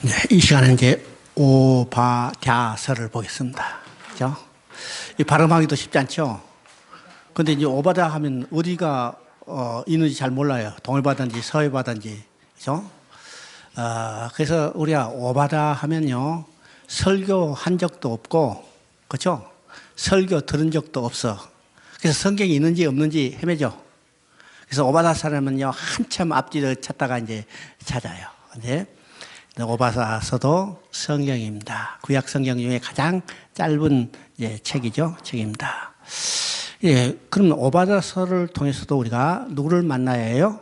네, 이 시간에 이제 오바댜서를 보겠습니다. 그죠? 이 발음하기도 쉽지 않죠? 근데 이제 오바다 하면 어디가 있는지 잘 몰라요. 동해바다인지 서해바다인지. 그죠? 그래서 우리가 오바다 하면요. 설교 한 적도 없고, 그죠? 설교 들은 적도 없어. 그래서 성경이 있는지 없는지 헤매죠. 그래서 오바다 사람은요, 한참 앞뒤를 찾다가 이제 찾아요. 근데 오바다서도 성경입니다. 구약 성경 중에 가장 짧은 책이죠. 책입니다. 예, 그럼 오바다서를 통해서도 우리가 누구를 만나야 해요?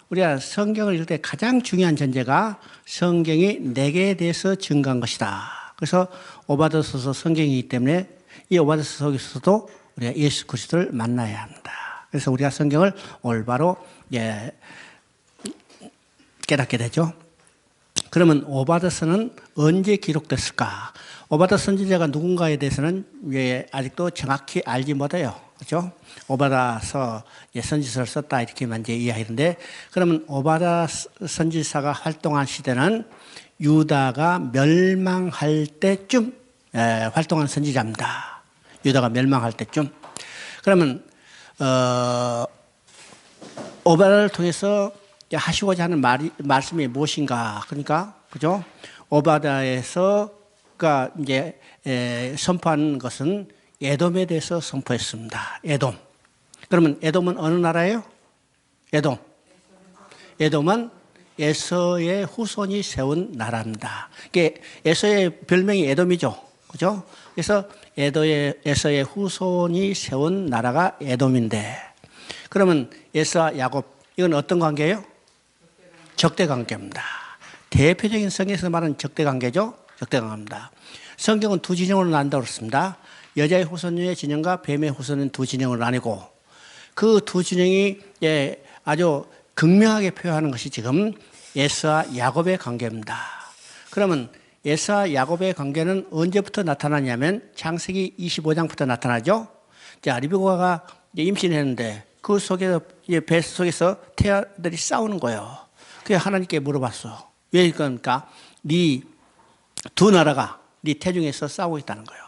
우리가 성경을 읽을 때 가장 중요한 전제가 성경이 내게 대해서 증거한 것이다. 그래서 오바다서도 성경이기 때문에 이 오바다서 속에서도 우리가 예수 그리스도를 만나야 합니다. 그래서 우리가 성경을 올바로 깨닫게 되죠. 그러면 오바다서는 언제 기록됐을까? 오바다 선지자가 누군가에 대해서는 아직도 정확히 알지 못해요. 그렇죠? 오바다서 선지서를 썼다 이렇게만 이제 이해하는데, 그러면 오바다 선지사가 활동한 시대는 유다가 멸망할 때쯤 활동한 선지자입니다. 유다가 멸망할 때쯤. 그러면 오바다를 통해서 하시고자 하는 말씀이 무엇인가? 그러니까, 그죠? 오바다에서가 이제 선포한 것은 에돔에 대해서 선포했습니다. 에돔. 그러면 에돔은 어느 나라예요? 에돔. 에돔은 에서의 후손이 세운 나라입니다. 이게 에서의 별명이 에돔이죠. 그죠? 그래서 에서의 후손이 세운 나라가 에돔인데, 그러면 에서와 야곱, 이건 어떤 관계예요? 적대 관계입니다. 대표적인 성경에서 말하는 적대 관계죠. 적대 관계입니다. 성경은 두 진영으로 나눈다고 그랬습니다. 여자의 후손의 진영과 뱀의 후손은 두 진영으로 나뉘고, 그 두 진영이 아주 극명하게 표현하는 것이 지금 에서와 야곱의 관계입니다. 그러면 에서와 야곱의 관계는 언제부터 나타나냐면 창세기 25장부터 나타나죠. 자, 리브가가 임신했는데 그 속에서 배 속에서 태아들이 싸우는 거예요. 그래서 하나님께 물어봤어. 왜 그러니까 네 두 나라가 네 태중에서 싸우고 있다는 거예요.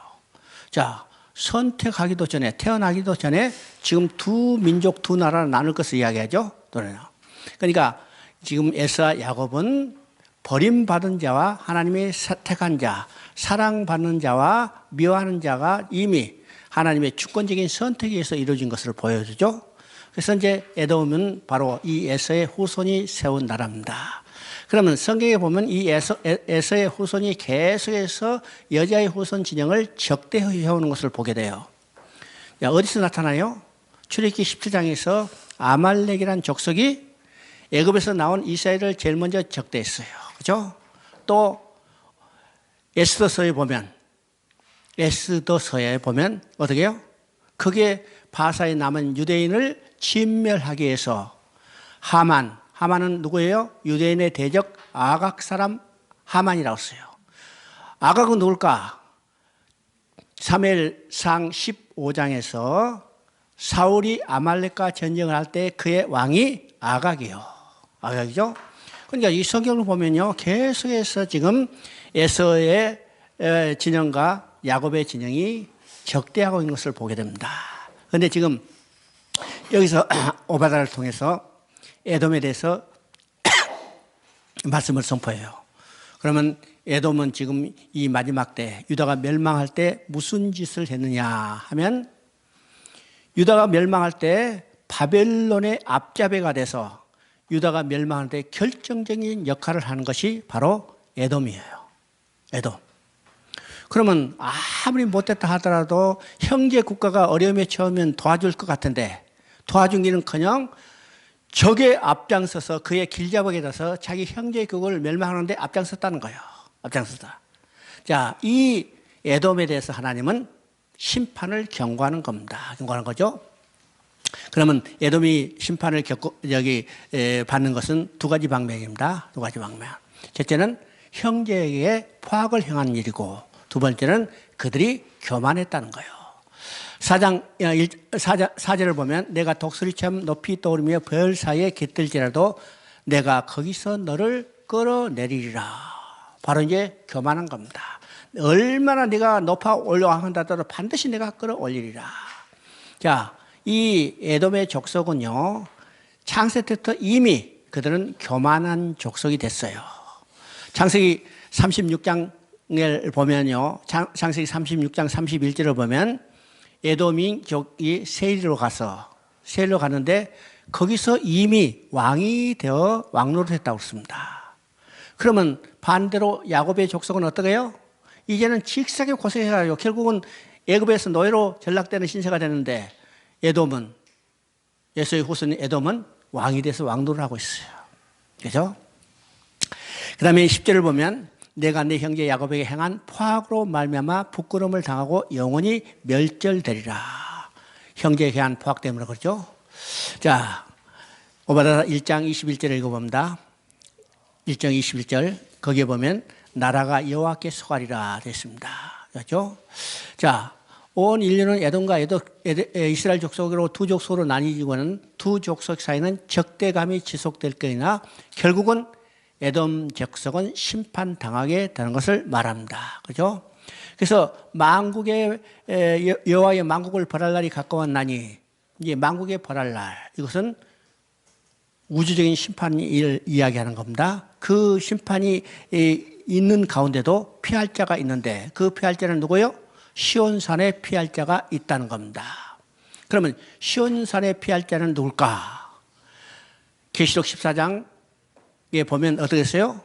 자, 선택하기도 전에, 태어나기도 전에 지금 두 민족 두 나라를 나눌 것을 이야기하죠. 그러니까 지금 에서와 야곱은 버림받은 자와 하나님의 택한 자, 사랑받는 자와 미워하는 자가 이미 하나님의 주권적인 선택에 의해서 이루어진 것을 보여주죠. 그래서 이제 에돔은 바로 이 에서의 후손이 세운 나라입니다. 그러면 성경에 보면 이 에서의 후손이 계속해서 여자의 후손 진영을 적대해오는 것을 보게 돼요. 어디서 나타나요? 출애굽기 17장에서 아말렉이라는 족속이 애굽에서 나온 이스라엘을 제일 먼저 적대했어요. 그죠? 또 에스더서에 보면 어떻게 해요? 그게 바사에 남은 유대인을 진멸하기 위해서 하만은 누구예요? 유대인의 대적 아각 사람 하만이라고 써요. 아각은 누굴까? 사무엘상 15장에서 사울이 아말렉과 전쟁을 할 때 그의 왕이 아각이에요. 아각이죠? 그러니까 이 성경을 보면요, 계속해서 지금 에서의 진영과 야곱의 진영이 적대하고 있는 것을 보게 됩니다. 그런데 지금 여기서 오바다를 통해서 에돔에 대해서 말씀을 선포해요. 그러면 에돔은 지금 이 마지막 때 유다가 멸망할 때 무슨 짓을 했느냐 하면, 유다가 멸망할 때 바벨론의 앞잡이가 돼서 유다가 멸망할 때 결정적인 역할을 하는 것이 바로 에돔이에요. 에돔. 그러면 아무리 못됐다 하더라도 형제 국가가 어려움에 처하면 도와줄 것 같은데 도와준 기는커녕 적에 앞장서서 그의 길잡이에 돼서 자기 형제의 그걸 멸망하는데 앞장섰다는 거예요. 앞장섰다. 자, 이 에돔에 대해서 하나님은 심판을 경고하는 겁니다. 경고하는 거죠. 그러면 에돔이 심판을 받는 것은 두 가지 방면입니다. 두 가지 방면. 첫째는 형제에게 포악을 행하는 일이고, 두 번째는 그들이 교만했다는 거예요. 4절을 보면 내가 독수리처럼 높이 떠오르며 별 사이에 깃들지라도 내가 거기서 너를 끌어내리리라. 바로 이제 교만한 겁니다. 얼마나 네가 높아 올라간다더라도 반드시 내가 끌어올리리라. 자, 이 에돔의 족속은요, 창세 때부터 이미 그들은 교만한 족속이 됐어요. 창세기 36장을 보면요, 창세기 36장 31절을 보면 에돔민족이 세일로 가는데 거기서 이미 왕이 되어 왕노릇 했다고 했습니다. 그러면 반대로 야곱의 족속은 어떻게 해요? 이제는 직사게 고생해가지고 결국은 애굽에서 노예로 전락되는 신세가 되는데 에돔은, 예수의 후손인 에돔은 왕이 돼서 왕노를 하고 있어요. 그죠? 그 다음에 10절을 보면 내가 내 형제 야곱에게 행한 포악으로 말미암아 부끄러움을 당하고 영원히 멸절되리라. 형제에게 한 포악 때문에 그렇죠? 자, 오바다 1장 21절을 읽어봅니다. 1장 21절 거기에 보면 나라가 여호와께 속하리라 됐습니다. 그렇죠? 자, 온 인류는 에돔과 이스라엘 족속으로 두 족속으로 나뉘지고는 두 족속 사이는 적대감이 지속될 거이나 결국은 에돔 족속은 심판당하게 되는 것을 말합니다. 그렇죠? 그래서 만국의 여호와의 만국을 벌할 날이 가까웠나니, 이제 만국의 벌할 날, 이것은 우주적인 심판을 이야기하는 겁니다. 그 심판이 있는 가운데도 피할 자가 있는데 그 피할 자는 누구요? 시온산에 피할 자가 있다는 겁니다. 그러면 시온산에 피할 자는 누굴까? 계시록 14장에 보면 어떻게 했어요?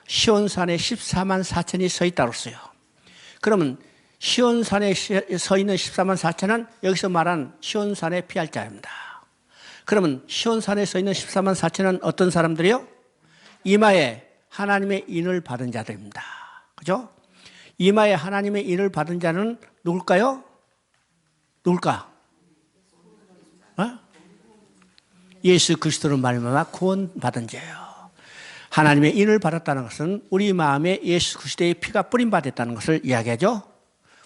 시온산에 14만 4천이 서 있다고 했어요. 그러면 시온산에 서 있는 14만 4천은 여기서 말한 시온산에 피할 자입니다. 그러면 시온산에 서 있는 14만 4천은 어떤 사람들이요? 이마에 하나님의 인을 받은 자들입니다. 그죠? 이마에 하나님의 인을 받은 자는 누굴까요? 누굴까? 어? 예수 그리스도로 말미암아 구원받은 자예요. 하나님의 인을 받았다는 것은 우리 마음에 예수 그리스도의 피가 뿌림받았다는 것을 이야기하죠.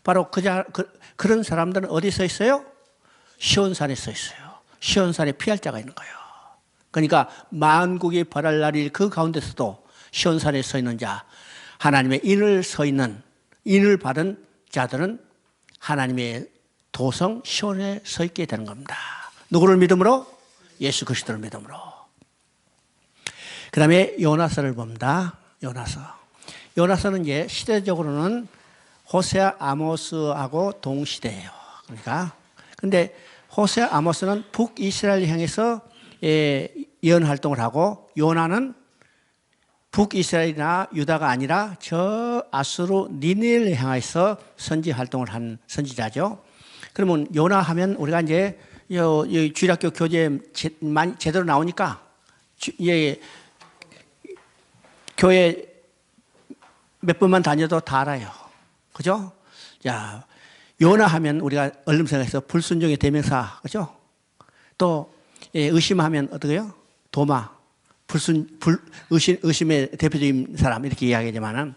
바로 그런 사람들은 어디 서 있어요? 시온산에 서 있어요. 시온산에 피할 자가 있는 거예요. 그러니까 만국이 벌할 날이 그 가운데서도 시온산에 서 있는 자, 하나님의 인을 받은 자들은 하나님의 도성 시온에 서 있게 되는 겁니다. 누구를 믿음으로? 예수 그리스도를 믿음으로. 그 다음에 요나서를 봅니다. 요나서는 이제 시대적으로는 호세아 아모스하고 동시대예요. 그러니까 근데 호세아 아모스는 북이스라엘 향해서 예언 활동을 하고 요나는 북이스라엘이나 유다가 아니라 저 아수르 니네를 향해서 선지 활동을 한 선지자죠. 그러면 요나 하면 우리가 이제 주일학교 교재 제대로 나오니까 교회 몇 번만 다녀도 다 알아요. 그죠? 자, 요나 하면 우리가 언름생에서 불순종의 대명사, 그죠? 또 의심하면 어떻게 해요? 도마, 의심의 대표적인 사람 이렇게 이야기하지만은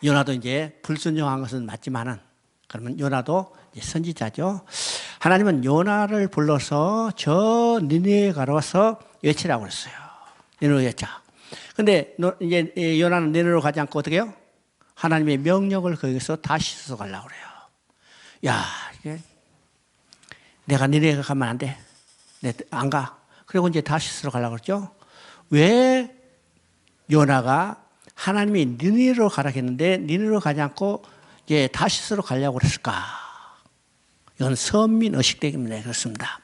요나도 이제 불순종한 것은 맞지만은 그러면 요나도 선지자죠. 하나님은 요나를 불러서 저 니네에 가서 외치라고 그랬어요. 니네로 외쳐. 근데 이제 요나는 니네로 가지 않고 어떻게 해요? 하나님의 명령을 거기서 다시서 가려고 그래요. 야, 이게 내가 니네에 가면 안 돼. 안 가. 그리고 이제 다시스로 가려고 그랬죠. 왜 요나가 하나님이 니네로 가라 했는데 니네로 가지 않고 이제 다시스로 가려고 그랬을까? 이건 선민 의식 때문에 그렇습니다.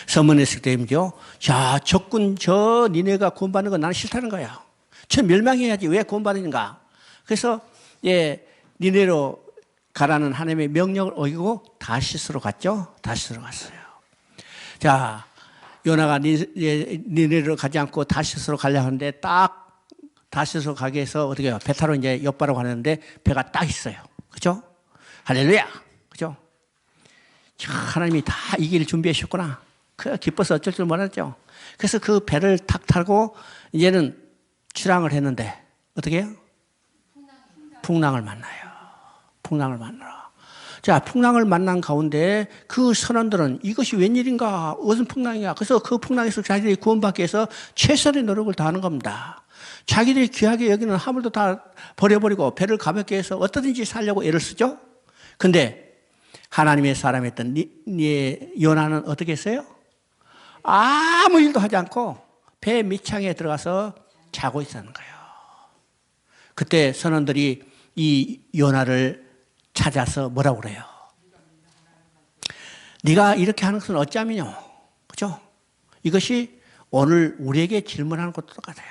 선민 의식 때문이죠. 자, 적군 저 니네가 구원받는 건 나는 싫다는 거야. 저 멸망해야지 왜 구원받는가? 그래서 니네로 가라는 하나님의 명령을 어기고 다시스로 갔죠. 다시스로 갔어요. 자, 요나가 니네로 가지 않고 다시스로 가려고 하는데 딱 다시스로 가게 해서 어떻게 해요? 배 타러 이제 옆바로 가는데 배가 딱 있어요. 그죠? 할렐루야! 그죠? 하나님이 다 이 길을 준비해 주셨구나. 그 기뻐서 어쩔 줄 몰랐죠. 그래서 그 배를 탁 타고 이제는 출항을 했는데 어떻게 해요? 풍랑을 만나요. 풍랑을 만나요. 자, 풍랑을 만난 가운데 그 선원들은 이것이 웬일인가? 무슨 풍랑이야? 그래서 그 풍랑에서 자기들이 구원받기 위해서 최선의 노력을 다하는 겁니다. 자기들이 귀하게 여기는 화물도 다 버려버리고 배를 가볍게 해서 어떠든지 살려고 애를 쓰죠. 근데 하나님의 사람이었던 요나는 어떻게 했어요? 아무 일도 하지 않고 배 밑창에 들어가서 자고 있었는 거예요. 그때 선원들이 이 요나를 찾아서 뭐라고 그래요? 네가 이렇게 하는 것은 어찌함이뇨? 그죠? 이것이 오늘 우리에게 질문하는 것도 똑같아요.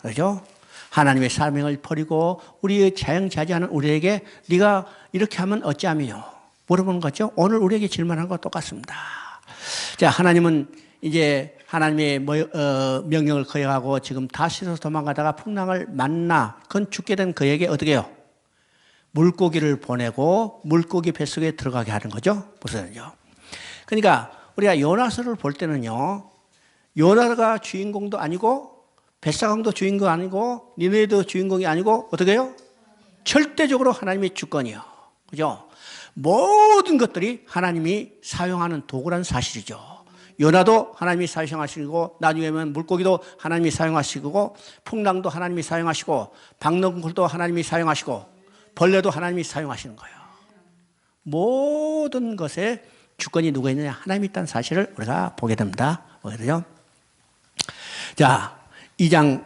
그죠? 하나님의 사명을 버리고 우리의 자영자재하는 우리에게 네가 이렇게 하면 어찌함이뇨? 물어보는 거죠. 오늘 우리에게 질문하는 것도 똑같습니다. 자, 하나님은 이제 하나님의 명령을 거역하고 지금 다시서 도망가다가 풍랑을 만나 그건 죽게 된 그에게 어떻게 해요? 물고기를 보내고 물고기 뱃속에 들어가게 하는 거죠. 무슨요? 그러니까 우리가 요나서를 볼 때는요. 요나가 주인공도 아니고 벳사강도 주인공 아니고 니느웨도 주인공이 아니고 어떻게 해요? 절대적으로 하나님의 주권이요. 그죠? 모든 것들이 하나님이 사용하는 도구라는 사실이죠. 요나도 하나님이 사용하시고 나중에는 물고기도 하나님이 사용하시고 풍랑도 하나님이 사용하시고 박농굴도 하나님이 사용하시고 벌레도 하나님이 사용하시는 거예요. 모든 것에 주권이 누가 있느냐? 하나님이 있다는 사실을 우리가 보게 됩니다. 그죠? 자, 1장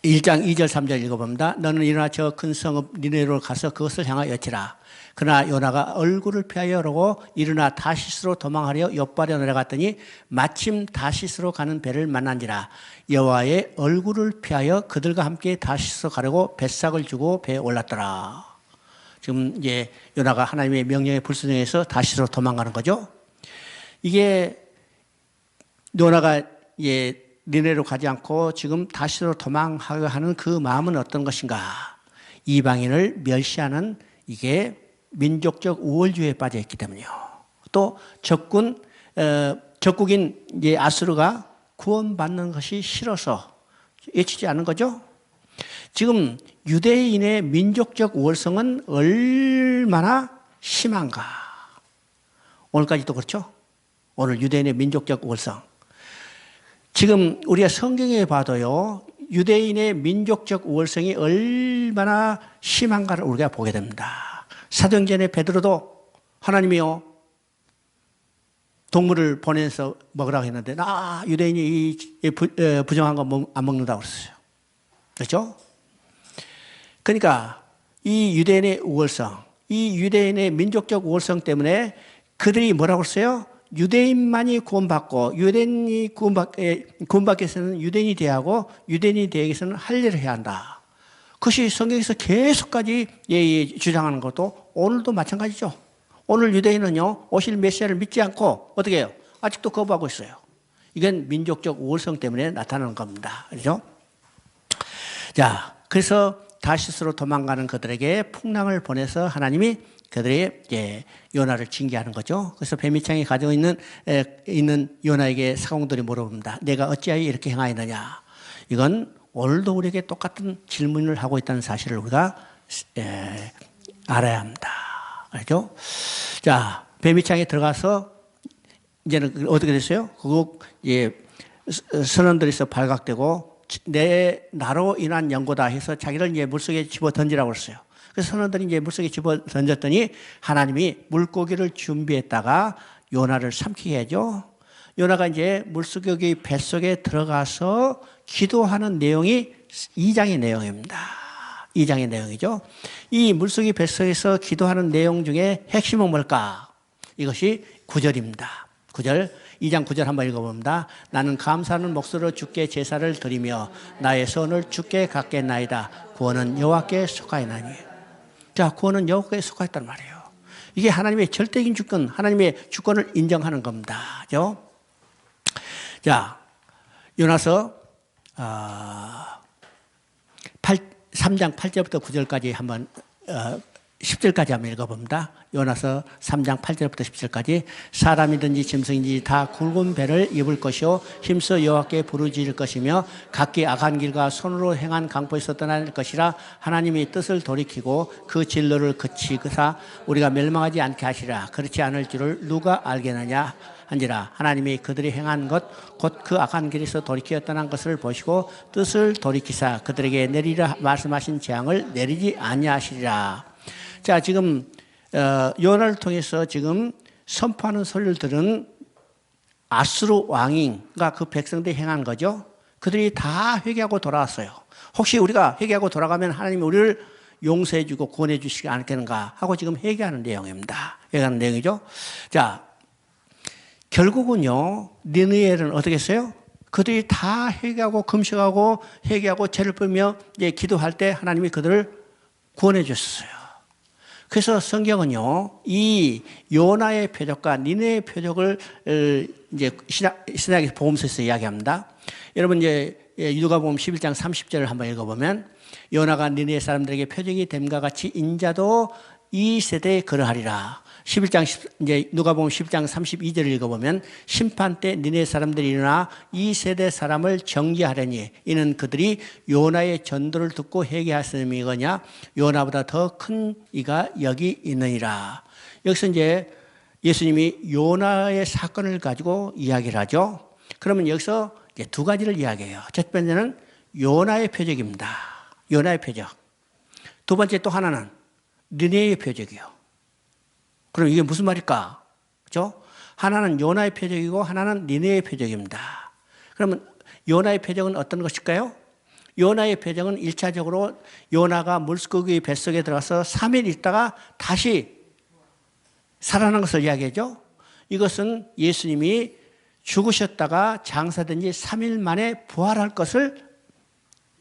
2절 3절 읽어봅니다. 너는 일어나 저 큰 성읍 니느웨로 가서 그것을 향하여 여치라. 그러나 요나가 얼굴을 피하여 오르고 일어나 다시스로 도망하려 욥발에 내려갔더니 마침 다시스로 가는 배를 만난지라. 여호와의 얼굴을 피하여 그들과 함께 다시스로 가려고 뱃삭을 주고 배에 올랐더라. 지금 이제 요나가 하나님의 명령에 불순종해서 다시스로 도망가는 거죠. 이게 요나가 니느웨로 가지 않고 지금 다시스로 도망하려 하는 그 마음은 어떤 것인가? 이방인을 멸시하는 이게 민족적 우월주의에 빠져 있기 때문이요. 또 적국인 아수르가 구원받는 것이 싫어서 외치지 않은 거죠. 지금 유대인의 민족적 우월성은 얼마나 심한가? 오늘까지도 그렇죠. 오늘 유대인의 민족적 우월성. 지금 우리가 성경에 봐도요. 유대인의 민족적 우월성이 얼마나 심한가를 우리가 보게 됩니다. 사도행전의 베드로도 하나님이요 동물을 보내서 먹으라고 했는데 나 유대인이 부정한 거 안 먹는다고 그랬어요. 그렇죠? 그러니까 이 유대인의 우월성, 이 유대인의 민족적 우월성 때문에 그들이 뭐라고 했어요? 유대인만이 구원받고 유대인이 구원받기 위해서는 유대인이 돼야 하고 유대인이 되기 위해서는 할례를 해야 한다. 그것이 성경에서 계속까지 주장하는 것도 오늘도 마찬가지죠. 오늘 유대인은요, 오실 메시아를 믿지 않고 어떻게 해요? 아직도 거부하고 있어요. 이건 민족적 우월성 때문에 나타나는 겁니다. 그렇죠? 자, 그래서 다시스로 도망가는 그들에게 풍랑을 보내서 하나님이 그들의 요나를 징계하는 거죠. 그래서 뱀이창이 가지고 있는 요나에게 사공들이 물어봅니다. 내가 어찌하여 이렇게 행하였느냐? 이건 오늘도 우리에게 똑같은 질문을 하고 있다는 사실을 우리가 알아야 합니다. 알죠? 자, 뱀이창에 들어가서 이제는 어떻게 됐어요? 그거 선원들에서 발각되고 나로 인한 연고다 해서 자기를 이제 물속에 집어 던지라고 했어요. 그래서 선원들이 이제 물속에 집어 던졌더니 하나님이 물고기를 준비했다가 요나를 삼키게 하죠. 요나가 이제 물고기 뱃속에 들어가서 기도하는 내용이 2장의 내용입니다. 2장의 내용이죠. 이 물고기 뱃속에서 기도하는 내용 중에 핵심은 뭘까? 이것이 9절입니다. 9절. 2장 9절 한번 읽어봅니다. 나는 감사하는 목소리로 주께 제사를 드리며 나의 손을 주께 갖겠나이다. 구원은 여호와께 속하였나니. 자, 구원은 여호와께 속하였단 말이에요. 이게 하나님의 절대적인 주권, 하나님의 주권을 인정하는 겁니다. 그죠? 자, 요나서 3장 8절부터 9절까지 한번 10절까지 한번 읽어봅니다. 요나서 3장 8절부터 10절까지. 사람이든지 짐승이든지 다 굵은 배를 입을 것이요 힘써 여호와께 부르짖을 것이며 각기 악한 길과 손으로 행한 강포에서 떠날 것이라. 하나님이 뜻을 돌이키고 그 진로를 그치사 우리가 멸망하지 않게 하시라. 그렇지 않을 줄을 누가 알겠느냐 한지라. 하나님이 그들이 행한 것 곧 그 악한 길에서 돌이켜 떠난 것을 보시고 뜻을 돌이키사 그들에게 내리라 말씀하신 재앙을 내리지 아니하시리라. 자, 지금 요나를 통해서 지금 선포하는 소리를 들은 아수르 왕인가 그 백성들이 행한 거죠. 그들이 다 회개하고 돌아왔어요. 혹시 우리가 회개하고 돌아가면 하나님이 우리를 용서해 주고 구원해 주시지 않겠는가 하고 지금 회개하는 내용입니다. 회개하는 내용이죠. 자, 결국은요, 니느웨는 어떻게 했어요? 그들이 다 회개하고 금식하고 회개하고 죄를 뿌리며 이제 기도할 때 하나님이 그들을 구원해 줬어요. 그래서 성경은요, 이 요나의 표적과 니느웨의 표적을 이제 신약의 복음서에서 이야기합니다. 여러분 이제 누가복음 11장 30절을 한번 읽어보면 요나가 니느웨 사람들에게 표적이 됨과 같이 인자도 이 세대에 그러하리라. 11장 이제 누가복음 10장 32절을 읽어보면 심판 때 니네 사람들이 일어나 이 세대 사람을 정죄하려니 이는 그들이 요나의 전도를 듣고 회개하였음이거냐 요나보다 더 큰 이가 여기 있느니라. 여기서 이제 예수님이 요나의 사건을 가지고 이야기를 하죠. 그러면 여기서 이제 두 가지를 이야기해요. 첫 번째는 요나의 표적입니다. 요나의 표적. 두 번째 또 하나는 니네의 표적이요. 그럼 이게 무슨 말일까? 그렇죠? 하나는 요나의 표적이고 하나는 니느웨의 표적입니다. 그러면 요나의 표적은 어떤 것일까요? 요나의 표적은 1차적으로 요나가 물고기 뱃속에 들어가서 3일 있다가 다시 살아난 것을 이야기하죠. 이것은 예수님이 죽으셨다가 장사된 지 3일 만에 부활할 것을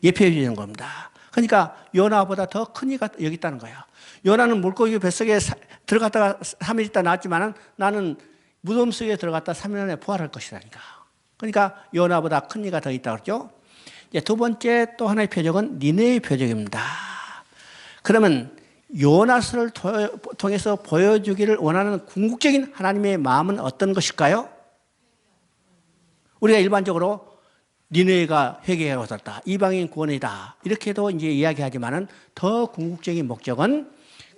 예표해 주는 겁니다. 그러니까 요나보다 더 큰 이가 여기 있다는 거예요. 요나는 물고기 뱃속에 들어갔다가 3일 있다 나왔지만 나는 무덤 속에 들어갔다 3일 안에 부활할 것이라니까. 그러니까 요나보다 큰 이가 더 있다고 그러죠. 이제 두 번째 또 하나의 표적은 니느웨의 표적입니다. 그러면 요나서를 통해서 보여주기를 원하는 궁극적인 하나님의 마음은 어떤 것일까요? 우리가 일반적으로 니느웨가 회개하고 살다, 이방인 구원이다 이렇게도 이제 이야기하지만은 더 궁극적인 목적은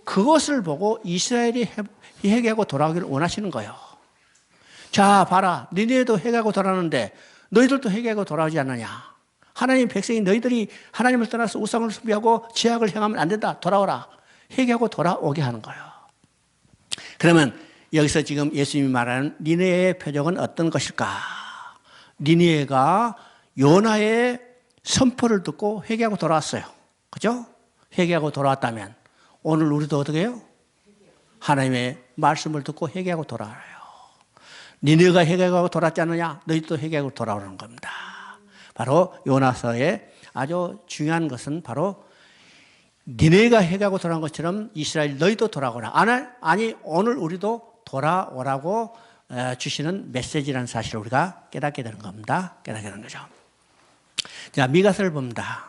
그것을 보고 이스라엘이 회개하고 돌아오기를 원하시는 거예요. 자, 봐라. 니네도 회개하고 돌아오는데 너희들도 회개하고 돌아오지 않느냐. 하나님 백성이 너희들이 하나님을 떠나서 우상을 숭배하고 죄악을 행하면 안 된다. 돌아오라. 회개하고 돌아오게 하는 거예요. 그러면 여기서 지금 예수님이 말하는 니느웨의 표적은 어떤 것일까? 니느웨가 요나의 선포를 듣고 회개하고 돌아왔어요. 그죠? 회개하고 돌아왔다면 오늘 우리도 어떻게 해요? 하나님의 말씀을 듣고 회개하고 돌아와요. 니네가 회개하고 돌아왔지 않느냐? 너희도 회개하고 돌아오는 겁니다. 바로 요나서의 아주 중요한 것은 바로 니네가 회개하고 돌아온 것처럼 이스라엘 너희도 돌아오라. 아니 오늘 우리도 돌아오라고 주시는 메시지라는 사실을 우리가 깨닫게 되는 겁니다. 깨닫게 되는 거죠. 자, 미가서를 봅니다.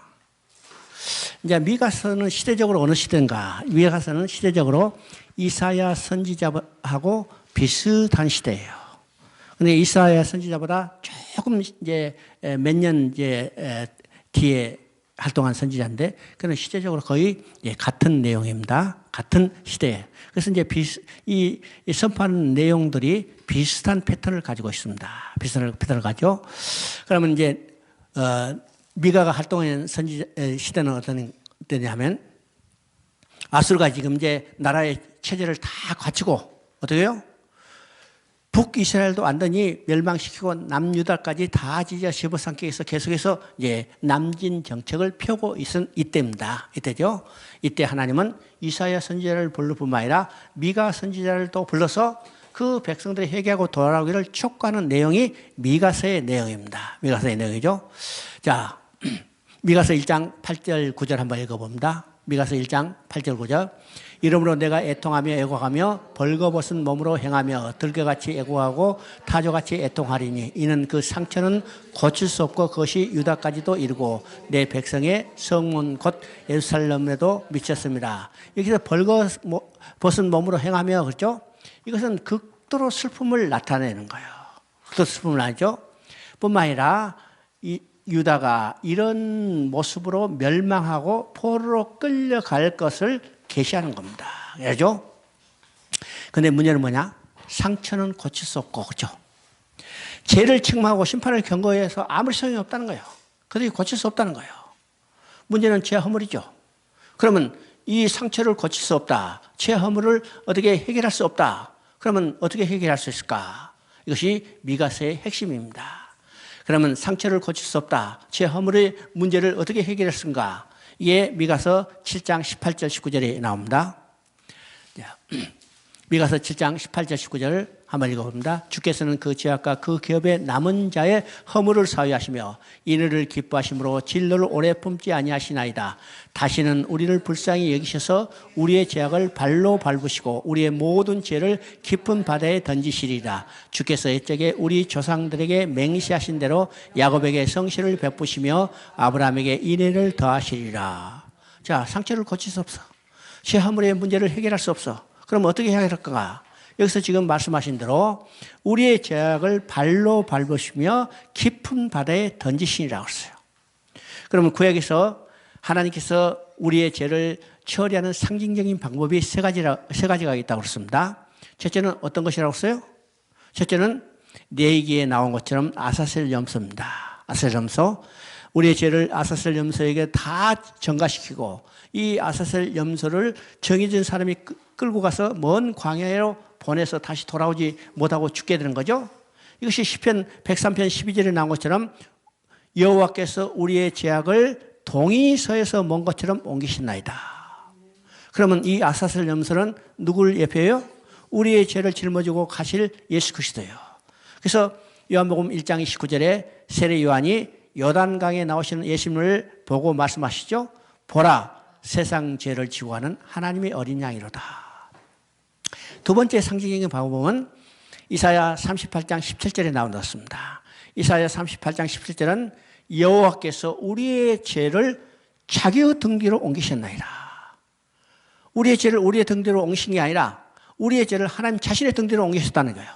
이제 미가서는 시대적으로 어느 시대인가? 미가서는 시대적으로 이사야 선지자하고 비슷한 시대예요. 근데 이사야 선지자보다 조금 이제 몇 년 이제 뒤에 활동한 선지자인데, 그는 시대적으로 거의 같은 내용입니다. 같은 시대예요. 그래서 이제 이 선포하는 내용들이 비슷한 패턴을 가지고 있습니다. 비슷한 패턴을 가지고. 그러면 이제 미가가 활동한 시대는 어떤 때냐면 아수르가 지금 이제 나라의 체제를 다 갖추고 어떻게 해요? 북이스라엘도 완전히 멸망시키고 남유다까지 다 지져 씹어삼키기 위해서 계속해서 이제 남진 정책을 펴고 있은 이때입니다. 이때죠. 이때 하나님은 이사야 선지자를 불러 뿐만 아니라 미가 선지자를 또 불러서 그 백성들이 회개하고 돌아오기를 촉구하는 내용이 미가서의 내용입니다. 미가서의 내용이죠. 자, 미가서 1장 8절 9절 한번 읽어봅니다. 미가서 1장 8절 9절. 이러므로 내가 애통하며 애곡하며 벌거벗은 몸으로 행하며 들깨같이 애곡하고 타조같이 애통하리니 이는 그 상처는 고칠 수 없고 그것이 유다까지도 이르고 내 백성의 성문 곧 예루살렘에도 미쳤습니다. 여기서 벌거벗은 몸으로 행하며 그렇죠? 이것은 극도로 슬픔을 나타내는 거예요. 극도로 슬픔을 나죠. 뿐만 아니라 유다가 이런 모습으로 멸망하고 포로로 끌려갈 것을 계시하는 겁니다. 그죠? 근데 문제는 뭐냐? 상처는 고칠 수 없고, 그죠? 죄를 책망하고 심판을 경고해서 아무리 소용이 없다는 거예요. 그들이 고칠 수 없다는 거예요. 문제는 죄 허물이죠. 그러면 이 상처를 고칠 수 없다. 죄 허물을 어떻게 해결할 수 없다. 그러면 어떻게 해결할 수 있을까? 이것이 미가서의 핵심입니다. 그러면 상처를 고칠 수 없다. 죄 허물의 문제를 어떻게 해결했는가? 이게 미가서 7장 18절 19절에 나옵니다. 미가서 7장 18절 19절을 한번 읽어봅니다. 주께서는 그 죄악과 그 기업의 남은 자의 허물을 사유하시며 인의를 기뻐하심으로 진노를 오래 품지 아니하시나이다. 다시는 우리를 불쌍히 여기셔서 우리의 죄악을 발로 밟으시고 우리의 모든 죄를 깊은 바다에 던지시리라. 주께서 옛적에 우리 조상들에게 맹세하신 대로 야곱에게 성실을 베푸시며 아브라함에게 인애를 더하시리라. 자, 상처를 고칠 수 없어. 죄 허물의 문제를 해결할 수 없어. 그럼 어떻게 해결할까? 여기서 지금 말씀하신 대로 우리의 죄악을 발로 밟으시며 깊은 바다에 던지시니라고 했어요. 그러면 구약에서 하나님께서 우리의 죄를 처리하는 상징적인 방법이 세 가지가 있다고 그랬습니다. 첫째는 어떤 것이라고 했어요? 첫째는 레위기에 나온 것처럼 아사셀 염소입니다. 아사셀 염소. 우리의 죄를 아사셀 염소에게 다 전가시키고 이 아사셀 염소를 정해진 사람이 끌고 가서 먼 광야로 보내서 다시 돌아오지 못하고 죽게 되는 거죠. 이것이 시편 103편 12절에 나온 것처럼 여호와께서 우리의 죄악을 동이서에서 먼 것처럼 옮기신나이다. 그러면 이 아사셀 염소는 누구를 예표해요? 우리의 죄를 짊어지고 가실 예수 그리스도예요. 그래서 요한복음 1장 29절에 세례 요한이 요단강에 나오시는 예수님을 보고 말씀하시죠. 보라, 세상 죄를 지고 가는 하나님의 어린 양이로다. 두 번째 상징적인 방법은 이사야 38장 17절에 나온다습니다. 이사야 38장 17절은 여호와께서 우리의 죄를 자기의 등 뒤로 옮기셨나이다. 우리의 죄를 우리의 등 뒤로 옮기신 게 아니라 우리의 죄를 하나님 자신의 등 뒤로 옮기셨다는 거예요.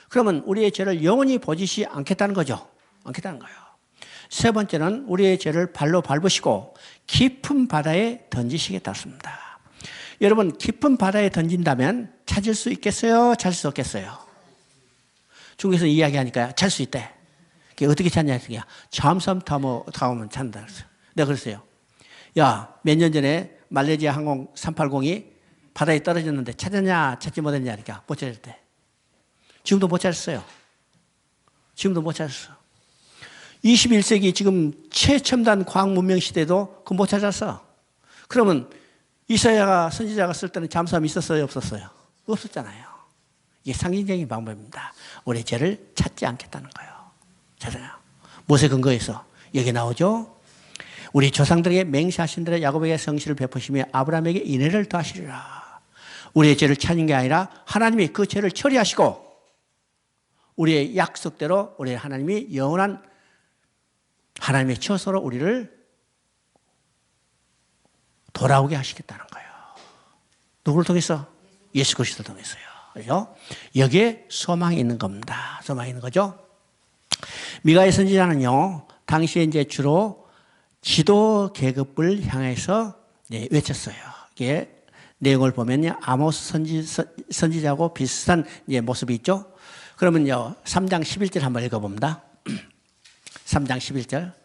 그러면 우리의 죄를 영원히 보지시 않겠다는 거죠. 않겠다는 거예요. 세 번째는 우리의 죄를 발로 밟으시고 깊은 바다에 던지시겠다 했습니다. 여러분, 깊은 바다에 던진다면 찾을 수 있겠어요? 찾을 수 없겠어요? 중국에서 이야기하니까 찾을 수 있대. 그게 어떻게 찾냐 했더니 잠수함 타면 찾는다 그랬어요. 내가 그랬어요. 야, 몇 년 전에 말레이시아 항공 380이 바다에 떨어졌는데 찾았냐 찾지 못했냐 하니까 못 찾았대. 지금도 못 찾았어요. 지금도 못 찾았어. 21세기 지금 최첨단 과학 문명 시대도 그거 못 찾았어. 그러면 이사야 선지자가 쓸 때는 잠수함이 있었어요? 없었어요? 없었잖아요. 이게 상징적인 방법입니다. 우리의 죄를 찾지 않겠다는 거예요. 찾아요. 무엇에 근거해서? 여기 나오죠. 우리 조상들에게 맹세하신 대로 야곱에게 성실을 베푸시며 아브라함에게 인애를 더하시리라. 우리의 죄를 찾는 게 아니라 하나님이 그 죄를 처리하시고 우리의 약속대로 우리 하나님이 영원한 하나님의 처소로 우리를 돌아오게 하시겠다는 거예요. 누구를 통해서? 예수 그리스도를 통해서요. 그죠? 여기에 소망이 있는 겁니다. 소망이 있는 거죠. 미가의 선지자는요, 당시에 이제 주로 지도 계급을 향해서 외쳤어요. 이게 내용을 보면요, 아모스 선지자하고 비슷한 모습이 있죠. 그러면요, 3장 11절 한번 읽어봅니다. 3장 11절.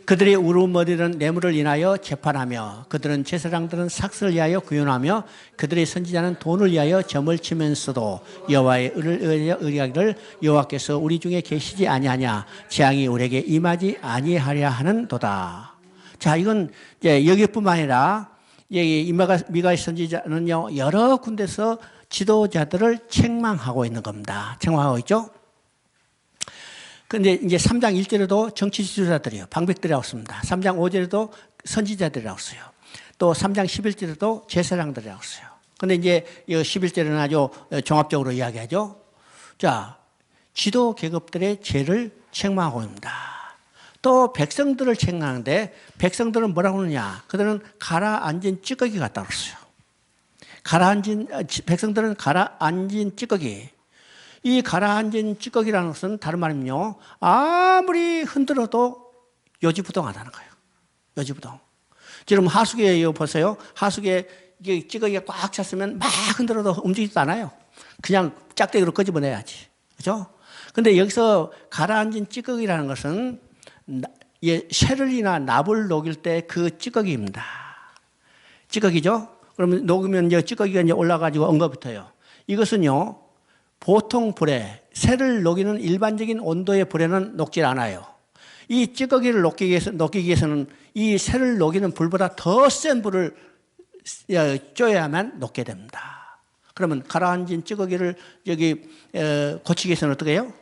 그들의 울음머리는 뇌물을 인하여 재판하며 그들은 제사장들은 삭슬을 위하여 구현하며 그들의 선지자는 돈을 위하여 점을 치면서도 여호와의 의를 의뢰하기를 여호와께서 우리 중에 계시지 아니하냐 재앙이 우리에게 임하지 아니하려 하는도다. 자, 이건 이제 여기뿐만 아니라 미가의 선지자는요 여러 군데서 지도자들을 책망하고 있는 겁니다. 책망하고 있죠. 근데 이제 3장 1절에도 정치 지도자들이요. 방백들이라고 씁니다. 3장 5절에도 선지자들이라고 써요. 또 3장 11절에도 제사장들이라고 써요. 근데 이제 이 11절은 아주 종합적으로 이야기하죠. 자, 지도 계급들의 죄를 책망하고 있습니다. 또 백성들을 책망하는데 백성들은 뭐라고 하느냐? 그들은 가라앉은 찌꺼기 같다고 그랬어요. 백성들은 가라앉은 찌꺼기. 이 가라앉은 찌꺼기라는 것은 다른 말이면요, 아무리 흔들어도 요지부동하다는 거예요. 요지부동. 지금 하수구에 보세요. 하수구에 찌꺼기가 꽉 찼으면 막 흔들어도 움직이지도 않아요. 그냥 짝대기로 끄집어내야지. 그죠? 근데 여기서 가라앉은 찌꺼기라는 것은 쇠를이나 납을 녹일 때 그 찌꺼기입니다. 찌꺼기죠? 그러면 녹으면 이제 찌꺼기가 이제 올라가지고 엉거붙어요. 이것은요, 보통 불에, 쇠를 녹이는 일반적인 온도의 불에는 녹질 않아요. 이 찌꺼기를 녹이기 위해서는 이 쇠를 녹이는 불보다 더 센 불을 쬐야만 녹게 됩니다. 그러면 가라앉은 찌꺼기를 고치기 위해서는 어떻게 해요?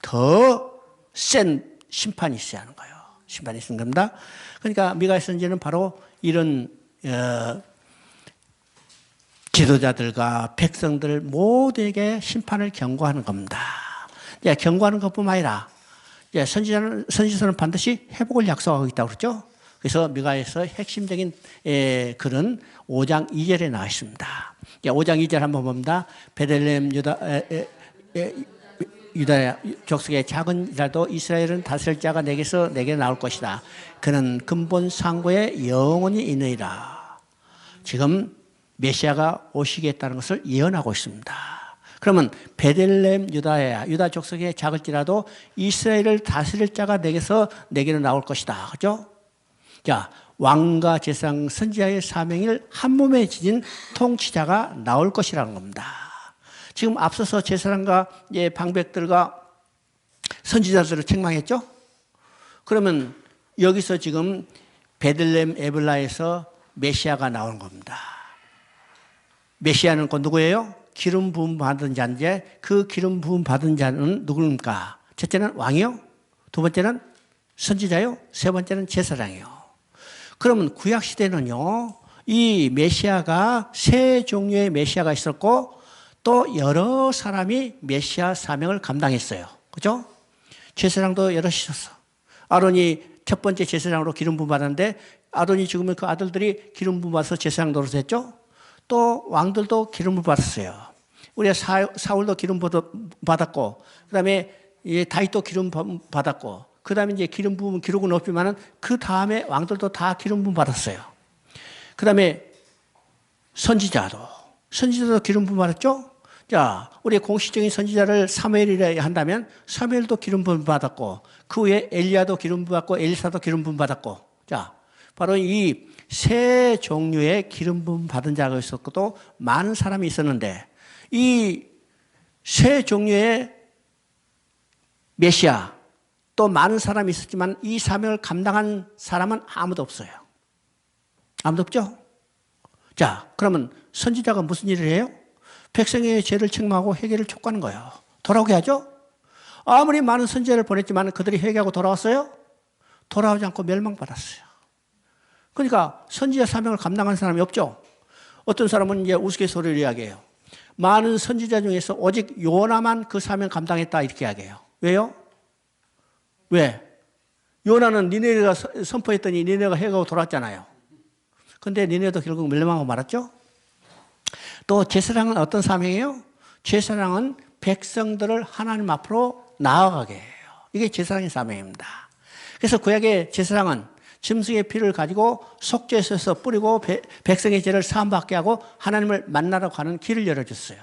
더 센 심판이 있어야 하는 거예요. 심판이 있는 겁니다. 그러니까 미가의 선지는 바로 이런 지도자들과 백성들 모두에게 심판을 경고하는 겁니다. 경고하는 것뿐만 아니라 선지서는 반드시 회복을 약속하고 있다고 그랬죠. 그래서 미가에서 핵심적인 글은 5장 2절에 나와 있습니다. 5장 2절 한번 봅니다. 베들레헴 유다 족속의 작은 이라도 이스라엘은 다스릴 자가 내게 나올 것이다. 그는 근본 상고에 영원히 있느니라. 지금 메시아가 오시겠다는 것을 예언하고 있습니다. 그러면 베들레헴 유다 족속의 작을지라도 이스라엘을 다스릴 자가 내게로 나올 것이다. 그죠? 자, 왕과 제사장 선지자의 사명을 한 몸에 지닌 통치자가 나올 것이라는 겁니다. 지금 앞서서 제사장과 방백들과 선지자들을 책망했죠? 그러면 여기서 지금 베들레헴 에블라에서 메시아가 나오는 겁니다. 메시아는 곧 누구예요? 기름 부음 받은 자인데 그 기름 부음 받은 자는 누구입니까? 첫째는 왕이요. 두 번째는 선지자요. 세 번째는 제사장이요. 그러면 구약 시대는요, 이 메시아가 세 종류의 메시아가 있었고 또 여러 사람이 메시아 사명을 감당했어요. 그죠? 제사장도 여럿이 있었어. 아론이 첫 번째 제사장으로 기름 부음 받았는데 아론이 죽으면 그 아들들이 기름 부음 받아서 제사장 노릇 했죠? 또 왕들도 기름을 받았어요. 우리가 사울도 기름 받았고, 그 다음에 다윗도 기름 받았고, 그 다음에 이제 기름 부음 기록은 없지만은 그 다음에 왕들도 다 기름 부음 받았어요. 그 다음에 선지자도 기름 부음 받았죠? 자, 우리 공식적인 선지자를 사무엘이라 한다면 사무엘도 기름 부음 받았고, 그 후에 엘리야도 기름 부음 받고, 엘리사도 기름 부음 받았고, 자, 바로 이 세 종류의 기름 부음 받은 자가 있었고 또 많은 사람이 있었는데 이 세 종류의 메시아 또 많은 사람이 있었지만 이 사명을 감당한 사람은 아무도 없어요. 아무도 없죠? 자, 그러면 선지자가 무슨 일을 해요? 백성의 죄를 책망하고 회개를 촉구하는 거예요. 돌아오게 하죠? 아무리 많은 선지자를 보냈지만 그들이 회개하고 돌아왔어요? 돌아오지 않고 멸망받았어요. 그러니까 선지자 사명을 감당한 사람이 없죠. 어떤 사람은 이제 우스갯소리를 이야기해요. 많은 선지자 중에서 오직 요나만 그 사명 감당했다 이렇게 이야기해요. 왜요? 왜? 요나는 니네가 선포했더니 니네가 해가고 돌아왔잖아요. 근데 니네도 결국 멸망하고 말았죠. 또 제사장은 어떤 사명이에요? 제사장은 백성들을 하나님 앞으로 나아가게 해요. 이게 제사장의 사명입니다. 그래서 구약의 제사장은 짐승의 피를 가지고 속죄소에서 뿌리고 백성의 죄를 사함받게 하고 하나님을 만나러 가는 길을 열어줬어요.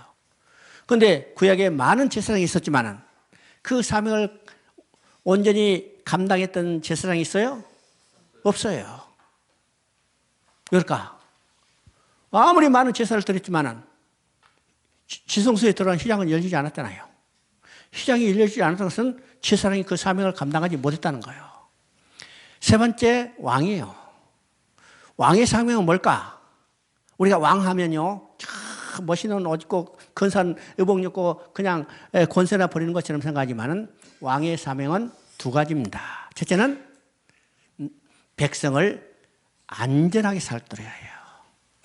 그런데 구약에 많은 제사장이 있었지만 그 사명을 온전히 감당했던 제사장이 있어요? 없어요. 왜일까? 아무리 많은 제사를 드렸지만 지성소에 들어간 휘장은 열리지 않았잖아요. 휘장이 열리지 않았던 것은 제사장이 그 사명을 감당하지 못했다는 거예요. 세 번째, 왕이에요. 왕의 사명은 뭘까? 우리가 왕 하면요, 멋있는 옷 입고 근사한 의복 입고 그냥 권세나 부리는 것처럼 생각하지만은 왕의 사명은 두 가지입니다. 첫째는 백성을 안전하게 살도록 해요.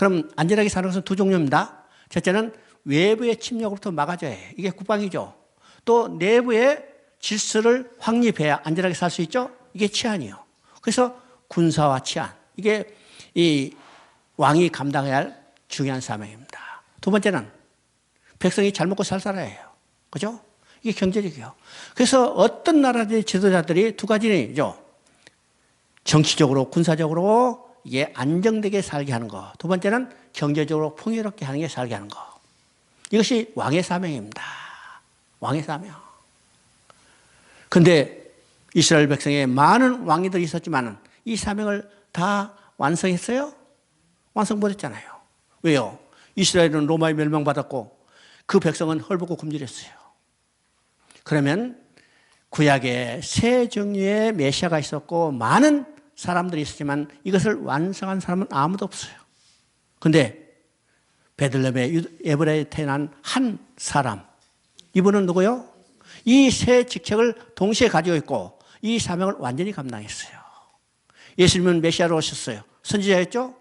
그럼 안전하게 사는 것은 두 종류입니다. 첫째는 외부의 침략으로부터 막아줘야 해요. 이게 국방이죠. 또 내부의 질서를 확립해야 안전하게 살 수 있죠. 이게 치안이요. 그래서 군사와 치안, 이게 이 왕이 감당해야 할 중요한 사명입니다. 두 번째는 백성이 잘 먹고 살 살아야 해요. 그죠? 이게 경제적이요. 그래서 어떤 나라들의 지도자들이 두 가지죠. 정치적으로, 군사적으로 이게 안정되게 살게 하는 거. 두 번째는 경제적으로 풍요롭게 하는 게 살게 하는 거. 이것이 왕의 사명입니다. 왕의 사명. 근데 이스라엘 백성에 많은 왕이들이 있었지만 이 사명을 다 완성했어요? 완성 못했잖아요. 왜요? 이스라엘은 로마에 멸망받았고 그 백성은 헐벗고 굶주렸어요. 그러면 구약에 세 종류의 메시아가 있었고 많은 사람들이 있었지만 이것을 완성한 사람은 아무도 없어요. 그런데 베들레헴의 에브라에 태어난 한 사람, 이분은 누구요? 이 세 직책을 동시에 가지고 있고 이 사명을 완전히 감당했어요. 예수님은 메시아로 오셨어요. 선지자였죠?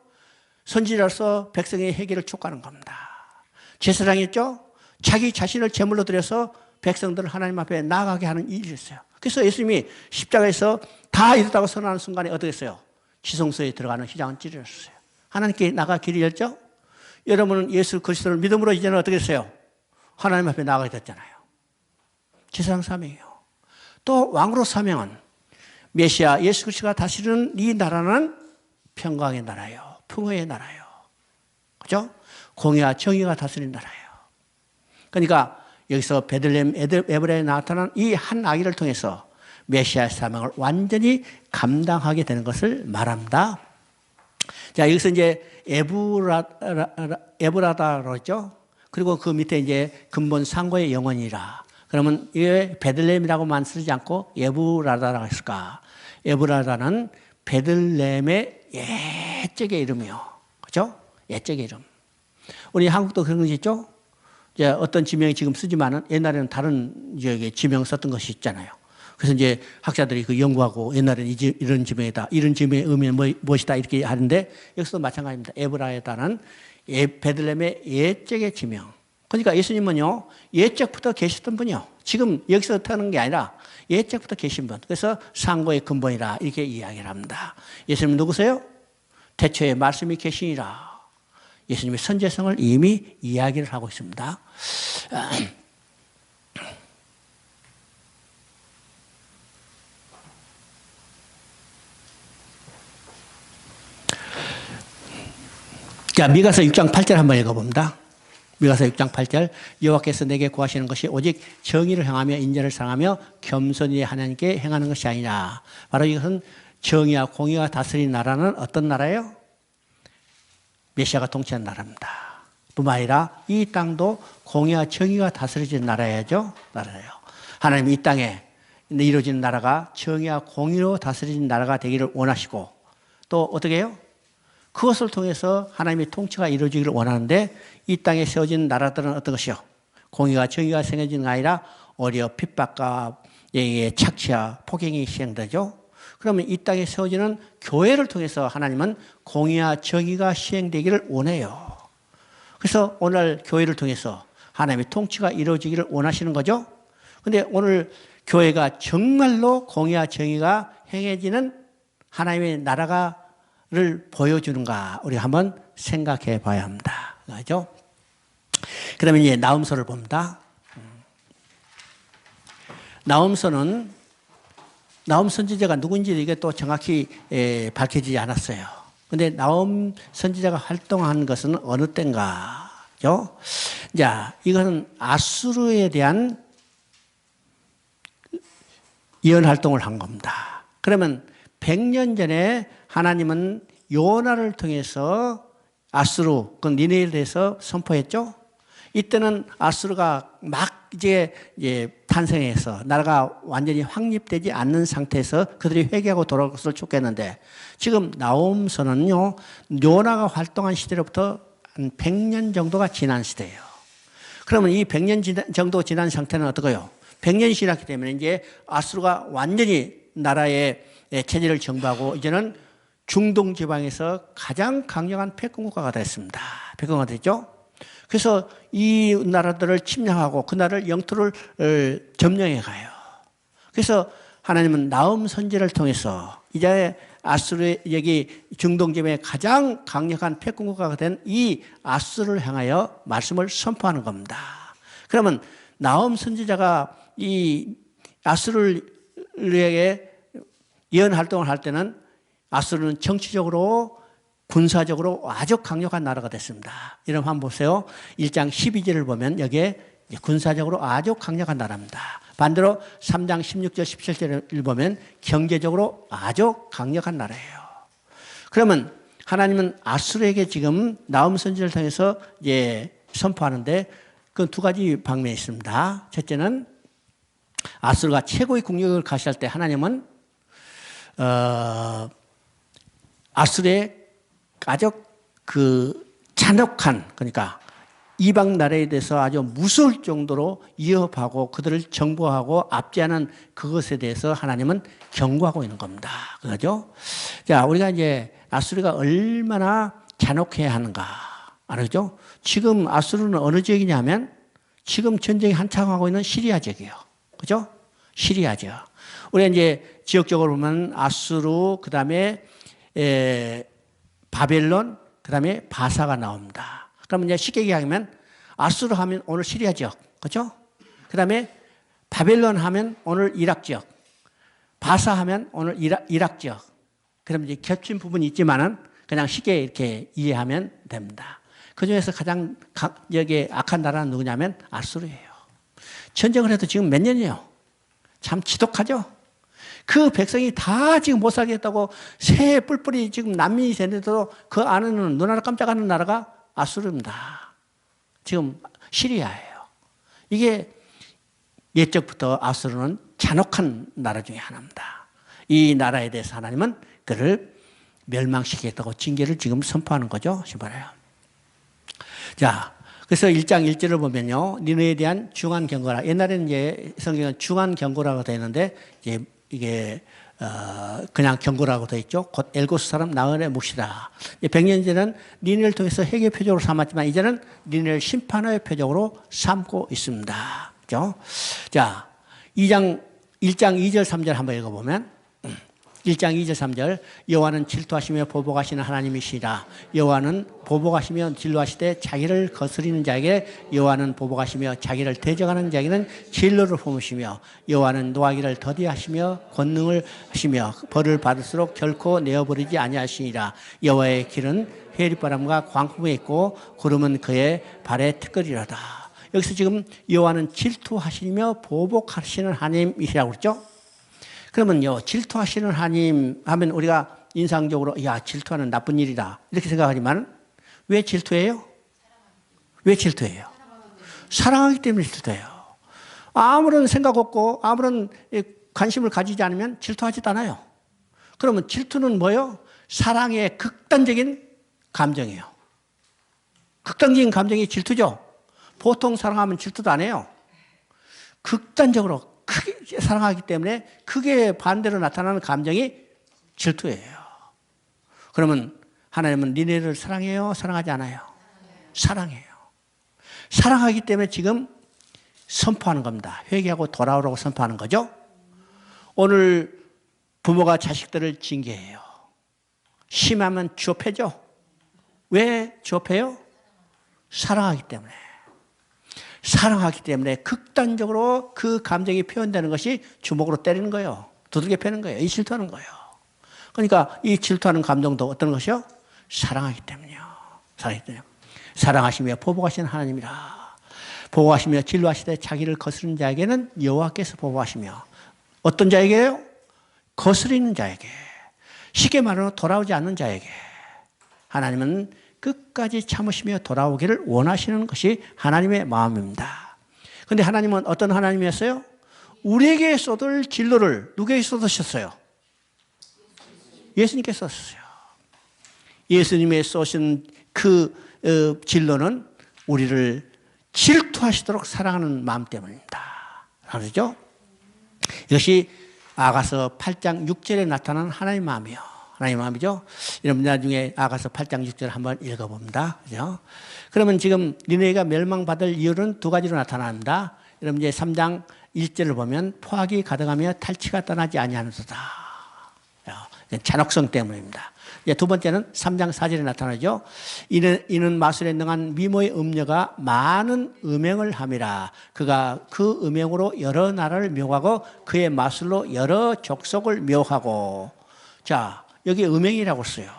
선지자로서 백성의 회개를 촉구하는 겁니다. 제사장이었죠? 자기 자신을 제물로 드려서 백성들을 하나님 앞에 나아가게 하는 일이었어요. 그래서 예수님이 십자가에서 다 이뤘다고 선언하는 순간에 어떻게 했어요? 지성소에 들어가는 휘장은 찢어졌어요. 하나님께 나가 길이 열죠? 여러분은 예수 그리스도를 믿음으로 이제는 어떻게 했어요? 하나님 앞에 나아가게 됐잖아요. 제사장 사명이요. 또 왕으로 사명은 메시아 예수 그리스도가 다스리는 이 나라는 평강의 나라예요. 풍요의 나라예요. 그죠? 공의와 정의가 다스리는 나라예요. 그러니까 여기서 베들레헴 에브라에 나타난 이 한 아기를 통해서 메시아의 사명을 완전히 감당하게 되는 것을 말합니다. 자, 여기서 이제 에브라다로 했죠. 그리고 그 밑에 이제 근본 상고의 영혼이라. 그러면 이게 베들레헴이라고만 쓰지 않고 에브라다라고 했을까? 에브라다는 베들레헴의 옛적의 이름이요. 그죠? 옛적의 이름. 우리 한국도 그런 것이 있죠? 이제 어떤 지명이 지금 쓰지만은 옛날에는 다른 지명 썼던 것이 있잖아요. 그래서 이제 학자들이 그 연구하고 옛날에는 이런 지명이다. 이런 지명의 의미는 무엇이다. 이렇게 하는데 여기서도 마찬가지입니다. 에브라에다는 베들레헴의 옛적의 지명. 그러니까 예수님은요, 옛적부터 계셨던 분이요. 지금 여기서 타는 게 아니라 옛적부터 계신 분. 그래서 상고의 근본이라 이렇게 이야기를 합니다. 예수님 누구세요? 태초에 말씀이 계시니라. 예수님의 선제성을 이미 이야기를 하고 있습니다. 자, 미가서 6장 8절 한번 읽어봅니다. 미가서 6장 8절 여호와께서 내게 구하시는 것이 오직 정의를 행하며 인자를 사랑하며 겸손히 하나님께 행하는 것이 아니라 바로 이것은 정의와 공의가 다스리는 나라는 어떤 나라예요? 메시아가 통치하는 나라입니다. 뿐만 아니라 이 땅도 공의와 정의가 다스려지는 나라예요. 하나님이 이 땅에 이루어지는 나라가 정의와 공의로 다스려지는 나라가 되기를 원하시고 또 어떻게 해요? 그것을 통해서 하나님의 통치가 이루어지기를 원하는데 이 땅에 세워진 나라들은 어떤 것이요? 공의와 정의가 생겨지는 게 아니라 오히려 핍박과 착취와 폭행이 시행되죠. 그러면 이 땅에 세워지는 교회를 통해서 하나님은 공의와 정의가 시행되기를 원해요. 그래서 오늘 교회를 통해서 하나님의 통치가 이루어지기를 원하시는 거죠. 그런데 오늘 교회가 정말로 공의와 정의가 행해지는 하나님의 나라를 보여주는가 우리가 한번 생각해 봐야 합니다. 그죠? 그러면 이제 나음서를 봅니다. 나움 선지자가 누군지 이게 또 정확히 밝혀지지 않았어요. 그런데 나움 선지자가 활동한 것은 어느 때인가죠? 자, 이것은 아수르에 대한 예언 활동을 한 겁니다. 그러면 100년 전에 하나님은 요나를 통해서 아수르, 그 니네에 대해서 선포했죠? 이때는 아수르가 막 이제 탄생해서 나라가 완전히 확립되지 않는 상태에서 그들이 회개하고 돌아올 것을 촉구했는데 지금 나홈서는요, 요나가 활동한 시대로부터 한 100년 정도가 지난 시대예요. 그러면 이 100년 정도 지난 상태는 어떨까요? 100년이 지났기 때문에 이제 아수르가 완전히 나라의 체제를 정부하고 이제는 중동 지방에서 가장 강력한 패권국가가 됐습니다. 패권국가가 됐죠. 그래서 이 나라들을 침략하고 그 나라를 영토를 점령해 가요. 그래서 하나님은 나훔 선지를 통해서 이제 아수르 여기 중동 지방의 가장 강력한 패권국가가 된 이 아수르를 향하여 말씀을 선포하는 겁니다. 그러면 나훔 선지자가 이 아수르에게 예언 활동을 할 때는 아수르는 정치적으로 군사적으로 아주 강력한 나라가 됐습니다. 여러분 한번 보세요. 1장 12절을 보면 여기에 군사적으로 아주 강력한 나라입니다. 반대로 3장 16절 17절을 보면 경제적으로 아주 강력한 나라예요. 그러면 하나님은 아수르에게 지금 나훔 선지를 통해서 선포하는데 그 두 가지 방면이 있습니다. 첫째는 아수르가 최고의 국력을 가시할 때 하나님은 아수르의 아주 잔혹한, 그러니까 이방 나라에 대해서 아주 무서울 정도로 위협하고 그들을 정보하고 압제하는 그것에 대해서 하나님은 경고하고 있는 겁니다. 그죠? 자, 우리가 이제 아수르가 얼마나 잔혹해야 하는가 알죠? 지금 아수르는 어느 지역이냐면 지금 전쟁이 한창 하고 있는 시리아 지역이에요. 그죠? 시리아 지역. 우리가 이제 지역적으로 보면 아수르, 그 다음에 바벨론, 그 다음에 바사가 나옵니다. 그러면 이제 쉽게 얘기하면 아수르 하면 오늘 시리아 지역, 그죠? 그 다음에 바벨론 하면 오늘 이락 지역, 바사 하면 오늘 이락 지역. 그러면 이제 겹친 부분이 있지만은 그냥 쉽게 이렇게 이해하면 됩니다. 그 중에서 가장 여기 악한 나라는 누구냐면 아수르예요. 전쟁을 해도 지금 몇 년이에요? 참 지독하죠? 그 백성이 다 지금 못 살겠다고 새 뿔뿔이 지금 난민이 되는데도 그 안에는 눈하나 깜짝하는 나라가 아수르입니다. 지금 시리아예요. 이게 옛적부터 아수르는 잔혹한 나라 중에 하나입니다. 이 나라에 대해서 하나님은 그를 멸망시키겠다고 징계를 지금 선포하는 거죠. 신발해요. 자, 그래서 1장 1절을 보면요. 니느에 대한 중한 경고라. 옛날에는 이제 성경은 중한 경고라고 되어 있는데 이제 이게 그냥 경고라고 되어 있죠. 곧 엘고스 사람 나은의 묵시라. 100년 전에는 니느를 통해서 회개 표적으로 삼았지만 이제는 니느를 심판의 표적으로 삼고 있습니다. 그죠? 자, 1장 2절 3절 한번 읽어보면 1장 2절 3절 여호와는 질투하시며 보복하시는 하나님이시라. 여호와는 보복하시며 진노하시되 자기를 거스리는 자에게 여호와는 보복하시며 자기를 대적하는 자에게는 진노를 품으시며 여호와는 노하기를 더디하시며 권능을 하시며 벌을 받을수록 결코 내어버리지 아니하시니라. 여호와의 길은 해리바람과 광풍에 있고 구름은 그의 발에 티끌이로다. 여기서 지금 여호와는 질투하시며 보복하시는 하나님이시라고 그랬죠. 그러면요, 질투하시는 하나님 하면 우리가 인상적으로 야, 질투하는 나쁜 일이다 이렇게 생각하지만 왜 질투해요? 왜 질투해요? 사랑하기 때문에 질투해요. 아무런 생각 없고 아무런 관심을 가지지 않으면 질투하지도 않아요. 그러면 질투는 뭐예요? 사랑의 극단적인 감정이에요. 극단적인 감정이 질투죠. 보통 사랑하면 질투도 안 해요. 극단적으로 크게 사랑하기 때문에 크게 반대로 나타나는 감정이 질투예요. 그러면 하나님은 니네를 사랑해요? 사랑하지 않아요? 사랑해요. 사랑하기 때문에 지금 선포하는 겁니다. 회개하고 돌아오라고 선포하는 거죠. 오늘 부모가 자식들을 징계해요. 심하면 주업해죠. 왜 주업해요? 사랑하기 때문에. 사랑하기 때문에 극단적으로 그 감정이 표현되는 것이 주먹으로 때리는 거예요. 두들겨 패는 거예요. 이 질투하는 거예요. 그러니까 이 질투하는 감정도 어떤 것이요? 사랑하기 때문이요. 사랑하기 때문에. 사랑하시며 보복하시는 하나님이라. 보복하시며 진노하시되 자기를 거스르는 자에게는 여호와께서 보복하시며 어떤 자에게요? 거스리는 자에게. 쉽게 말하면 돌아오지 않는 자에게. 하나님은 끝까지 참으시며 돌아오기를 원하시는 것이 하나님의 마음입니다. 그런데 하나님은 어떤 하나님이었어요? 우리에게 쏟을 진노를 누구에게 쏟으셨어요? 예수님께서 쏟으셨어요. 예수님의 쏟으신 그 진노는 우리를 질투하시도록 사랑하는 마음 때문입니다. 그렇죠? 이것이 아가서 8장 6절에 나타나는 하나님의 마음이에요. 하나님의 마음이죠. 여러분 나중에 아가서 8장 6절 한번 읽어봅니다. 그죠? 그러면 지금 니네가 멸망받을 이유는 두 가지로 나타납니다. 여러분 이제 3장 1절을 보면 포악이 가득하며 탈취가 떠나지 아니하는도다. 잔혹성 때문입니다. 이제 두 번째는 3장 4절에 나타나죠. 이는 마술에 능한 미모의 음녀가 많은 음행을 함이라. 그가 그 음행으로 여러 나라를 묘하고 그의 마술로 여러 족속을 묘하고. 자, 여기 음행이라고 써요.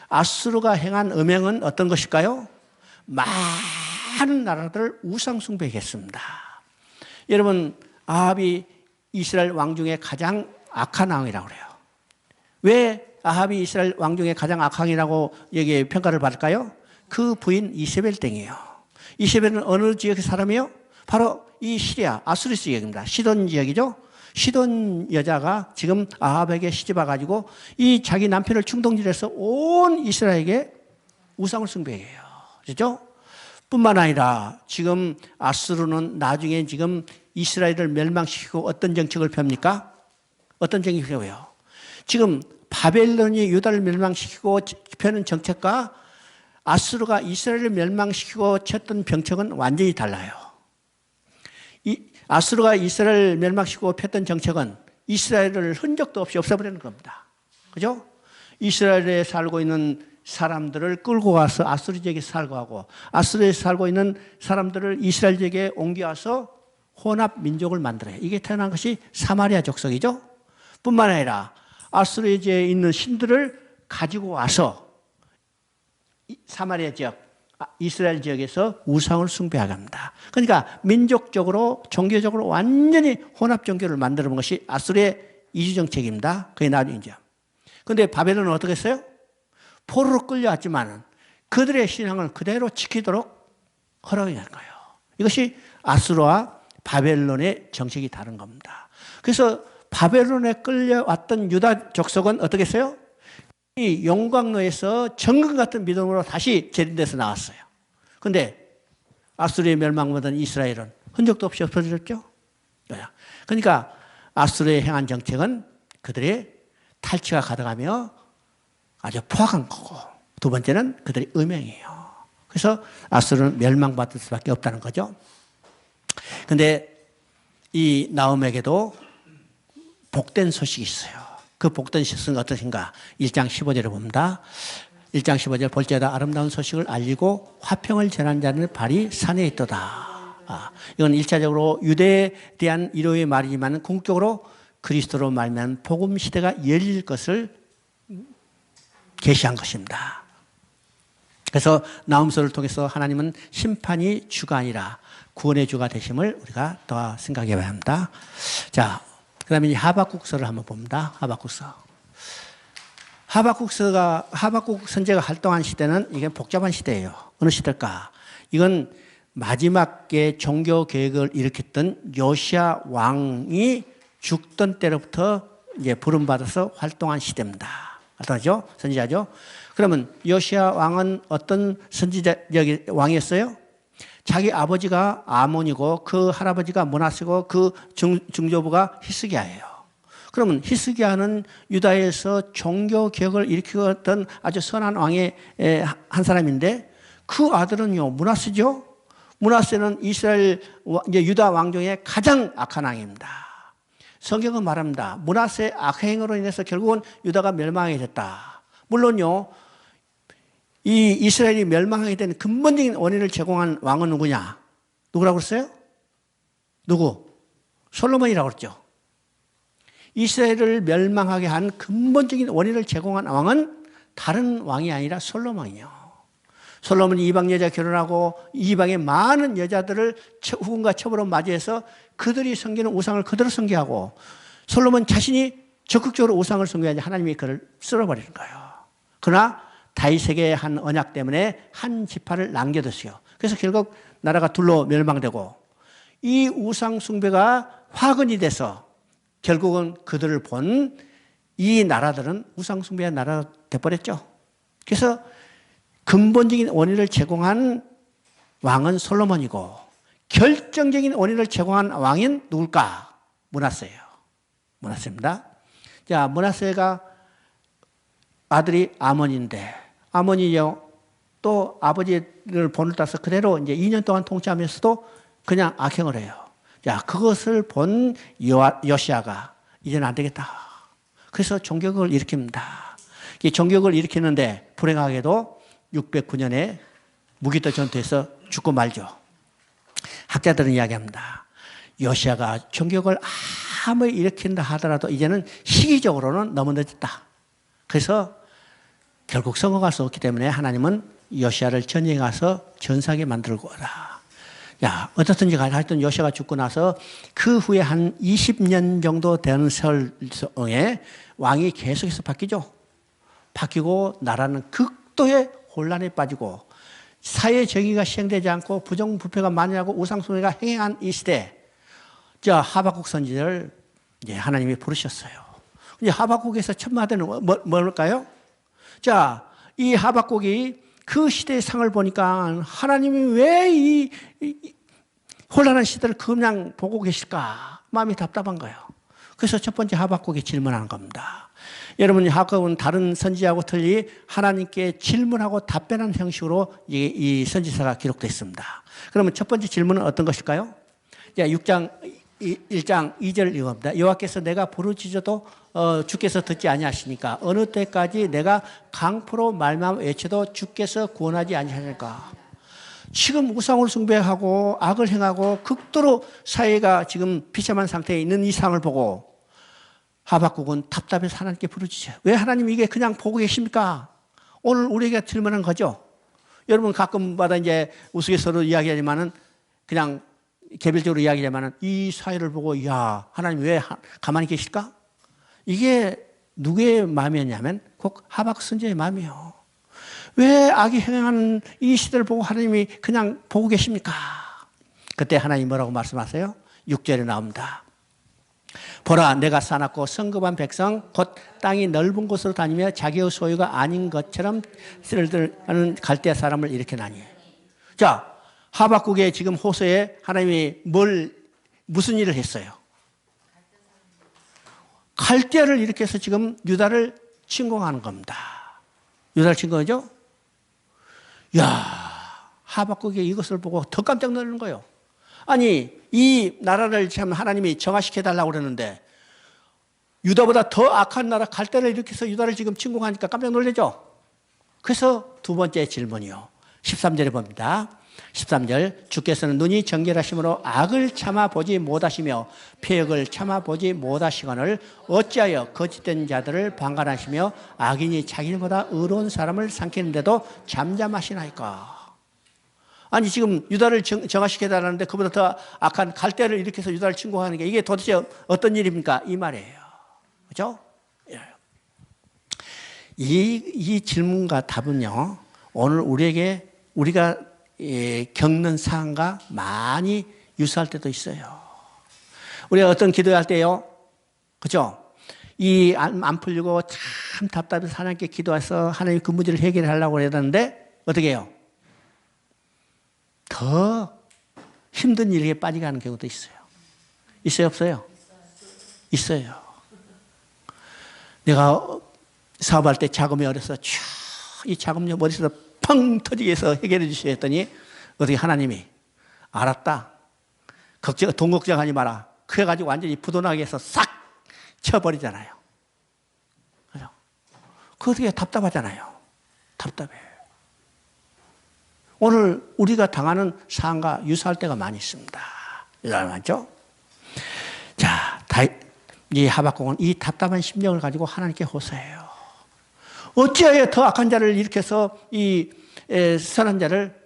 아수르가 행한 음행은 어떤 것일까요? 많은 나라들을 우상 숭배했습니다. 여러분, 아합이 이스라엘 왕 중에 가장 악한 왕이라고 그래요. 왜 아합이 이스라엘 왕 중에 가장 악한 왕이라고 여기 평가를 받을까요? 그 부인 이세벨 땡이에요. 이세벨은 어느 지역의 사람이요? 바로 이 시리아, 아수르 지역입니다. 시돈 지역이죠. 시돈 여자가 지금 아합에게 시집와가지고 이 자기 남편을 충동질해서 온 이스라엘에게 우상을 숭배해요. 그렇죠? 뿐만 아니라 지금 아수르는 나중에 지금 이스라엘을 멸망시키고 어떤 정책을 펴니까? 어떤 정책을 펴요? 지금 바벨론이 유다를 멸망시키고 펴는 정책과 아수르가 이스라엘을 멸망시키고 쳤던 정책은 완전히 달라요. 아수르가 이스라엘을 멸망시키고 폈던 정책은 이스라엘을 흔적도 없이 없애버리는 겁니다. 그죠? 이스라엘에 살고 있는 사람들을 끌고 가서 아수르 지역에 살고 하고 아수르에 살고 있는 사람들을 이스라엘 지역에 옮겨와서 혼합 민족을 만들어요. 이게 태어난 것이 사마리아 족속이죠. 뿐만 아니라 아수르에 있는 신들을 가지고 와서 사마리아 지역, 이스라엘 지역에서 우상을 숭배하게 합니다. 그러니까 민족적으로 종교적으로 완전히 혼합 종교를 만들어 본 것이 아수르의 이주 정책입니다. 그게 나중이죠. 그런데 바벨론은 어떻게 했어요? 포로로 끌려왔지만 그들의 신앙을 그대로 지키도록 허락해 준 거예요. 이것이 아수르와 바벨론의 정책이 다른 겁니다. 그래서 바벨론에 끌려왔던 유다 족속은 어떻게 했어요? 이 용광로에서 정금 같은 믿음으로 다시 재림돼서 나왔어요. 그런데 아수르의 멸망받은 이스라엘은 흔적도 없이 없어졌죠. 그러니까 아수르의 행한 정책은 그들의 탈취가 가득하며 아주 포악한 거고 두 번째는 그들의 음행이에요. 그래서 아수르는 멸망받을 수밖에 없다는 거죠. 그런데 이 나홈에게도 복된 소식이 있어요. 그 복된 소식은 어떠신가? 1장 15절을 봅니다. 1장 15절 볼지어다 아름다운 소식을 알리고 화평을 전한 자는 발이 산에 있도다. 이건 1차적으로 유대에 대한 위로의 말이지만 궁극적으로 그리스도로 말미암은 복음 시대가 열릴 것을 계시한 것입니다. 그래서 나홈서를 통해서 하나님은 심판이 주가 아니라 구원의 주가 되심을 우리가 더 생각해 봐야 합니다. 자, 그 다음에 하박국서를 한번 봅니다. 하박국서. 하박국 선지자가 활동한 시대는 이게 복잡한 시대예요. 어느 시대일까? 이건 마지막에 종교 계획을 일으켰던 요시야 왕이 죽던 때로부터 이제 부름받아서 활동한 시대입니다. 어떠죠? 선지자죠? 그러면 요시야 왕은 어떤 왕이었어요? 자기 아버지가 아몬이고 그 할아버지가 므낫세고 그 중조부가 히스기야예요. 그러면 히스기야는 유다에서 종교 개혁을 일으켰던 아주 선한 왕의 한 사람인데 그 아들은요 므낫세죠. 므낫세는 이스라엘 이제 유다 왕 중에 가장 악한 왕입니다. 성경은 말합니다. 므낫세의 악행으로 인해서 결국은 유다가 멸망하게 됐다. 물론요. 이 이스라엘이 멸망하게 된 근본적인 원인을 제공한 왕은 누구냐? 누구라고 그랬어요? 누구? 솔로몬이라고 그랬죠. 이스라엘을 멸망하게 한 근본적인 원인을 제공한 왕은 다른 왕이 아니라 솔로몬이요. 솔로몬이 이방 여자 결혼하고 이방의 많은 여자들을 후궁과 첩으로 맞이해서 그들이 섬기는 우상을 그대로 섬기하고 솔로몬 자신이 적극적으로 우상을 섬기하지 하나님이 그를 쓸어버리는 거예요. 그러나 다윗에게 한 언약 때문에 한 지파를 남겨뒀어요. 그래서 결국 나라가 둘로 멸망되고 이 우상 숭배가 화근이 돼서 결국은 그들을 본 이 나라들은 우상 숭배의 나라가 돼버렸죠. 그래서 근본적인 원인을 제공한 왕은 솔로몬이고 결정적인 원인을 제공한 왕인 누굴까? 므낫세예요. 므낫세입니다. 자, 므낫세가 아들이 아몬인데 아몬이요 또 아버지를 본을 따서 그대로 이제 2년 동안 통치하면서도 그냥 악행을 해요. 자, 그것을 본 요시아가 이제는 안 되겠다. 그래서 종교국을 일으킵니다. 이 종교국을 일으키는데 불행하게도 609년에 무기토 전투에서 죽고 말죠. 학자들은 이야기합니다. 요시아가 종교국을 아무리 일으킨다 하더라도 이제는 시기적으로는 너무 늦었다. 그래서 결국 성공할 수 없기 때문에 하나님은 요시아를 전쟁에 가서 전사하게 만들고 오라. 야, 어떻든지 간에 하여튼 요시아가 죽고 나서 그 후에 한 20년 정도 되는 세월에 왕이 계속해서 바뀌죠. 바뀌고 나라는 극도의 혼란에 빠지고 사회 정의가 시행되지 않고 부정부패가 많이 하고 우상숭배가 행해한 이 시대, 저 하박국 선지자를 이제 하나님이 부르셨어요. 이제 하박국에서 천마대는 뭘까요? 자, 이 하박국이 그 시대의 상을 보니까 하나님이 왜 이 혼란한 시대를 그냥 보고 계실까? 마음이 답답한 거예요. 그래서 첫 번째 하박국이 질문하는 겁니다. 여러분, 하박국은 다른 선지자하고 틀리 하나님께 질문하고 답변하는 형식으로 이 선지서가 기록되어 있습니다. 그러면 첫 번째 질문은 어떤 것일까요? 6장 1장 2절 읽어봅니다. 여호와께서 내가 부르짖어도 주께서 듣지 아니하시니까 어느 때까지 내가 강포로 말미암아 외쳐도 주께서 구원하지 아니하실까? 지금 우상을 숭배하고 악을 행하고 극도로 사회가 지금 비참한 상태에 있는 이 상황을 보고 하박국은 답답해서 하나님께 부르짖어요. 왜 하나님 이게 그냥 보고 계십니까? 오늘 우리에게 질문한 거죠. 여러분 가끔마다 이제 우스갯소리로 이야기하지만은 그냥 개별적으로 이야기하지만은 이 사회를 보고 야 하나님 왜 가만히 계실까? 이게 누구의 마음이었냐면 꼭 하박국 선지자의 마음이에요. 왜 악이 행하는 이 시대를 보고 하나님이 그냥 보고 계십니까? 그때 하나님 뭐라고 말씀하세요? 6절에 나옵니다. 보라 내가 사납고 성급한 백성 곧 땅이 넓은 곳으로 다니며 자기의 소유가 아닌 것처럼 쓰러드는 갈대아 사람을 일으켜나니. 자, 하박국의 지금 호소에 하나님이 무슨 일을 했어요? 갈대아를 일으켜서 지금 유다를 침공하는 겁니다. 유다를 침공하죠? 야, 하박국이 이것을 보고 더 깜짝 놀라는 거예요. 아니, 이 나라를 참 하나님이 정화시켜달라고 그러는데 유다보다 더 악한 나라 갈대아를 일으켜서 유다를 지금 침공하니까 깜짝 놀라죠? 그래서 두 번째 질문이요. 13절에 봅니다. 13절 주께서는 눈이 정결하심으로 악을 참아보지 못하시며 폐역을 참아보지 못하시거늘 어찌하여 거짓된 자들을 방관하시며 악인이 자기보다 의로운 사람을 삼키는데도 잠잠하시나이까. 아니 지금 유다를 정화시켜달라는데 그보다 더 악한 갈대아를 일으켜서 유다를 침공하는 게 이게 도대체 어떤 일입니까? 이 말이에요. 그렇죠? 이 질문과 답은요 오늘 우리가 겪는 상황과 많이 유사할 때도 있어요. 우리가 어떤 기도할 때요, 그죠? 이 안 풀리고 참 답답해서 하나님께 기도해서 하나님 그 문제를 해결하려고 했는데 어떻게 해요? 더 힘든 일에 빠져가는 경우도 있어요. 있어요, 없어요? 있어요. 내가 사업할 때 자금이 어려서 이 자금요 머릿속에서 펑 터지게 해서 해결해 주셔야 했더니 어떻게 하나님이 알았다. 돈 걱정하지 마라. 그래가지고 완전히 부도나게 해서 싹 쳐버리잖아요. 그죠? 그거 되게 답답하잖아요. 답답해. 오늘 우리가 당하는 상황과 유사할 때가 많이 있습니다. 맞죠? 자, 이 하박국은 이 답답한 심정을 가지고 하나님께 호소해요. 어찌하여 더 악한 자를 일으켜서 이 선한 자를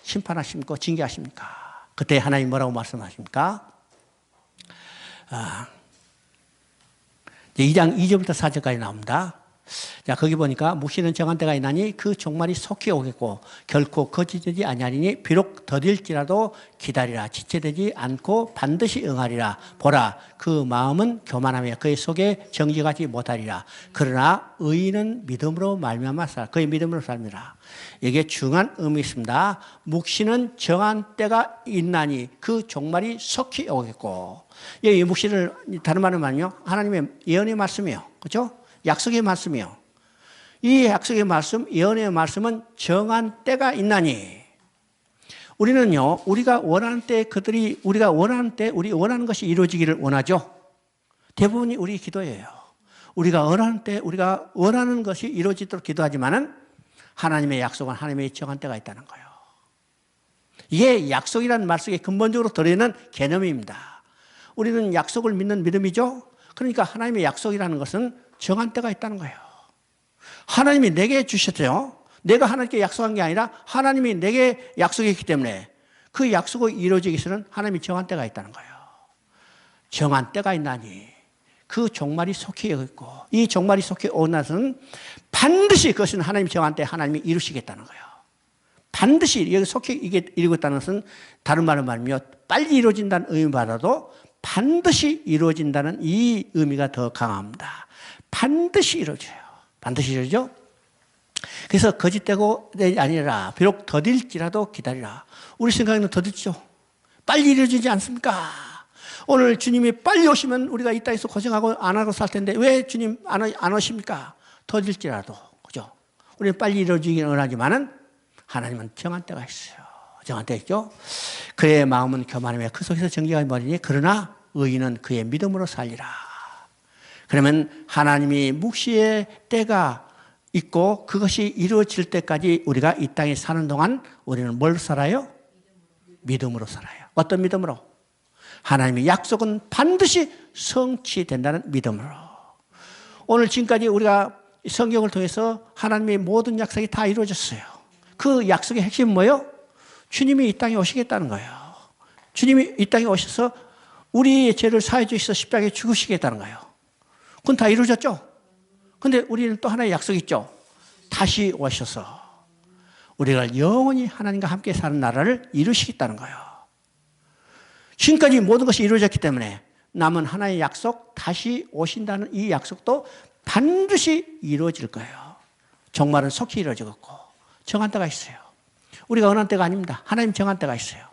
심판하십니까? 징계하십니까? 그때 하나님 뭐라고 말씀하십니까? 2장 2절부터 4절까지 나옵니다. 자, 거기 보니까 묵시는 정한 때가 있나니 그 종말이 속히 오겠고 결코 거짓되지 아니하리니 비록 더딜지라도 기다리라. 지체되지 않고 반드시 응하리라. 보라 그 마음은 교만하며 그의 속에 정직하지 못하리라. 그러나 의인은 믿음으로 말미암아 그의 믿음으로 살리라. 이게 중요한 의미 있습니다. 묵시는 정한 때가 있나니 그 종말이 속히 오겠고, 이 묵시를 다른 말로 말하면요 하나님의 예언의 말씀이에요. 그렇죠? 약속의 말씀이요. 이 약속의 말씀, 예언의 말씀은 정한 때가 있나니. 우리는요, 우리가 원하는 때 우리가 원하는 때 우리 원하는 것이 이루어지기를 원하죠. 대부분이 우리 기도예요. 우리가 원하는 때 우리가 원하는 것이 이루어지도록 기도하지만은 하나님의 약속은 하나님의 정한 때가 있다는 거예요. 이게 약속이라는 말 속에 근본적으로 들어있는 개념입니다. 우리는 약속을 믿는 믿음이죠. 그러니까 하나님의 약속이라는 것은 정한 때가 있다는 거예요. 하나님이 내게 주셨죠. 내가 하나님께 약속한 게 아니라 하나님이 내게 약속했기 때문에 그 약속이 이루어지기 위해서는 하나님이 정한 때가 있다는 거예요. 정한 때가 있나니 그 종말이 속히 있고 이 종말이 속히 오고 나서는 반드시 그것은 하나님이 정한 때 하나님이 이루시겠다는 거예요. 반드시 여기 속히 이게 이루고 있다는 것은 다른 말로 말하면 빨리 이루어진다는 의미보다도 반드시 이루어진다는 이 의미가 더 강합니다. 반드시 이루어져요. 반드시 이루어져. 그래서 거짓되고 아니라 비록 더딜지라도 기다리라. 우리 생각에는 더딜죠. 빨리 이루어지지 않습니까? 오늘 주님이 빨리 오시면 우리가 이 땅에서 고생하고 안 하고 살 텐데 왜 주님 안 오십니까? 더딜지라도. 그죠? 우리는 빨리 이루어지기는 원하지만은 하나님은 정한 때가 있어요. 정한 때 있죠? 그의 마음은 교만함에 그 속에서 정죄가 머리니 그러나 의인은 그의 믿음으로 살리라. 그러면 하나님이 묵시의 때가 있고 그것이 이루어질 때까지 우리가 이 땅에 사는 동안 우리는 뭘 살아요? 믿음으로 살아요. 어떤 믿음으로? 하나님의 약속은 반드시 성취된다는 믿음으로. 오늘 지금까지 우리가 성경을 통해서 하나님의 모든 약속이 다 이루어졌어요. 그 약속의 핵심은 뭐예요? 주님이 이 땅에 오시겠다는 거예요. 주님이 이 땅에 오셔서 우리의 죄를 사해 주셔서 십자가에 죽으시겠다는 거예요. 그건 다 이루어졌죠? 근데 우리는 또 하나의 약속이 있죠. 다시 오셔서 우리가 영원히 하나님과 함께 사는 나라를 이루시겠다는 거예요. 지금까지 모든 것이 이루어졌기 때문에 남은 하나의 약속, 다시 오신다는 이 약속도 반드시 이루어질 거예요. 종말은 속히 이루어지겠고 정한 때가 있어요. 우리가 원하는 때가 아닙니다. 하나님 정한 때가 있어요.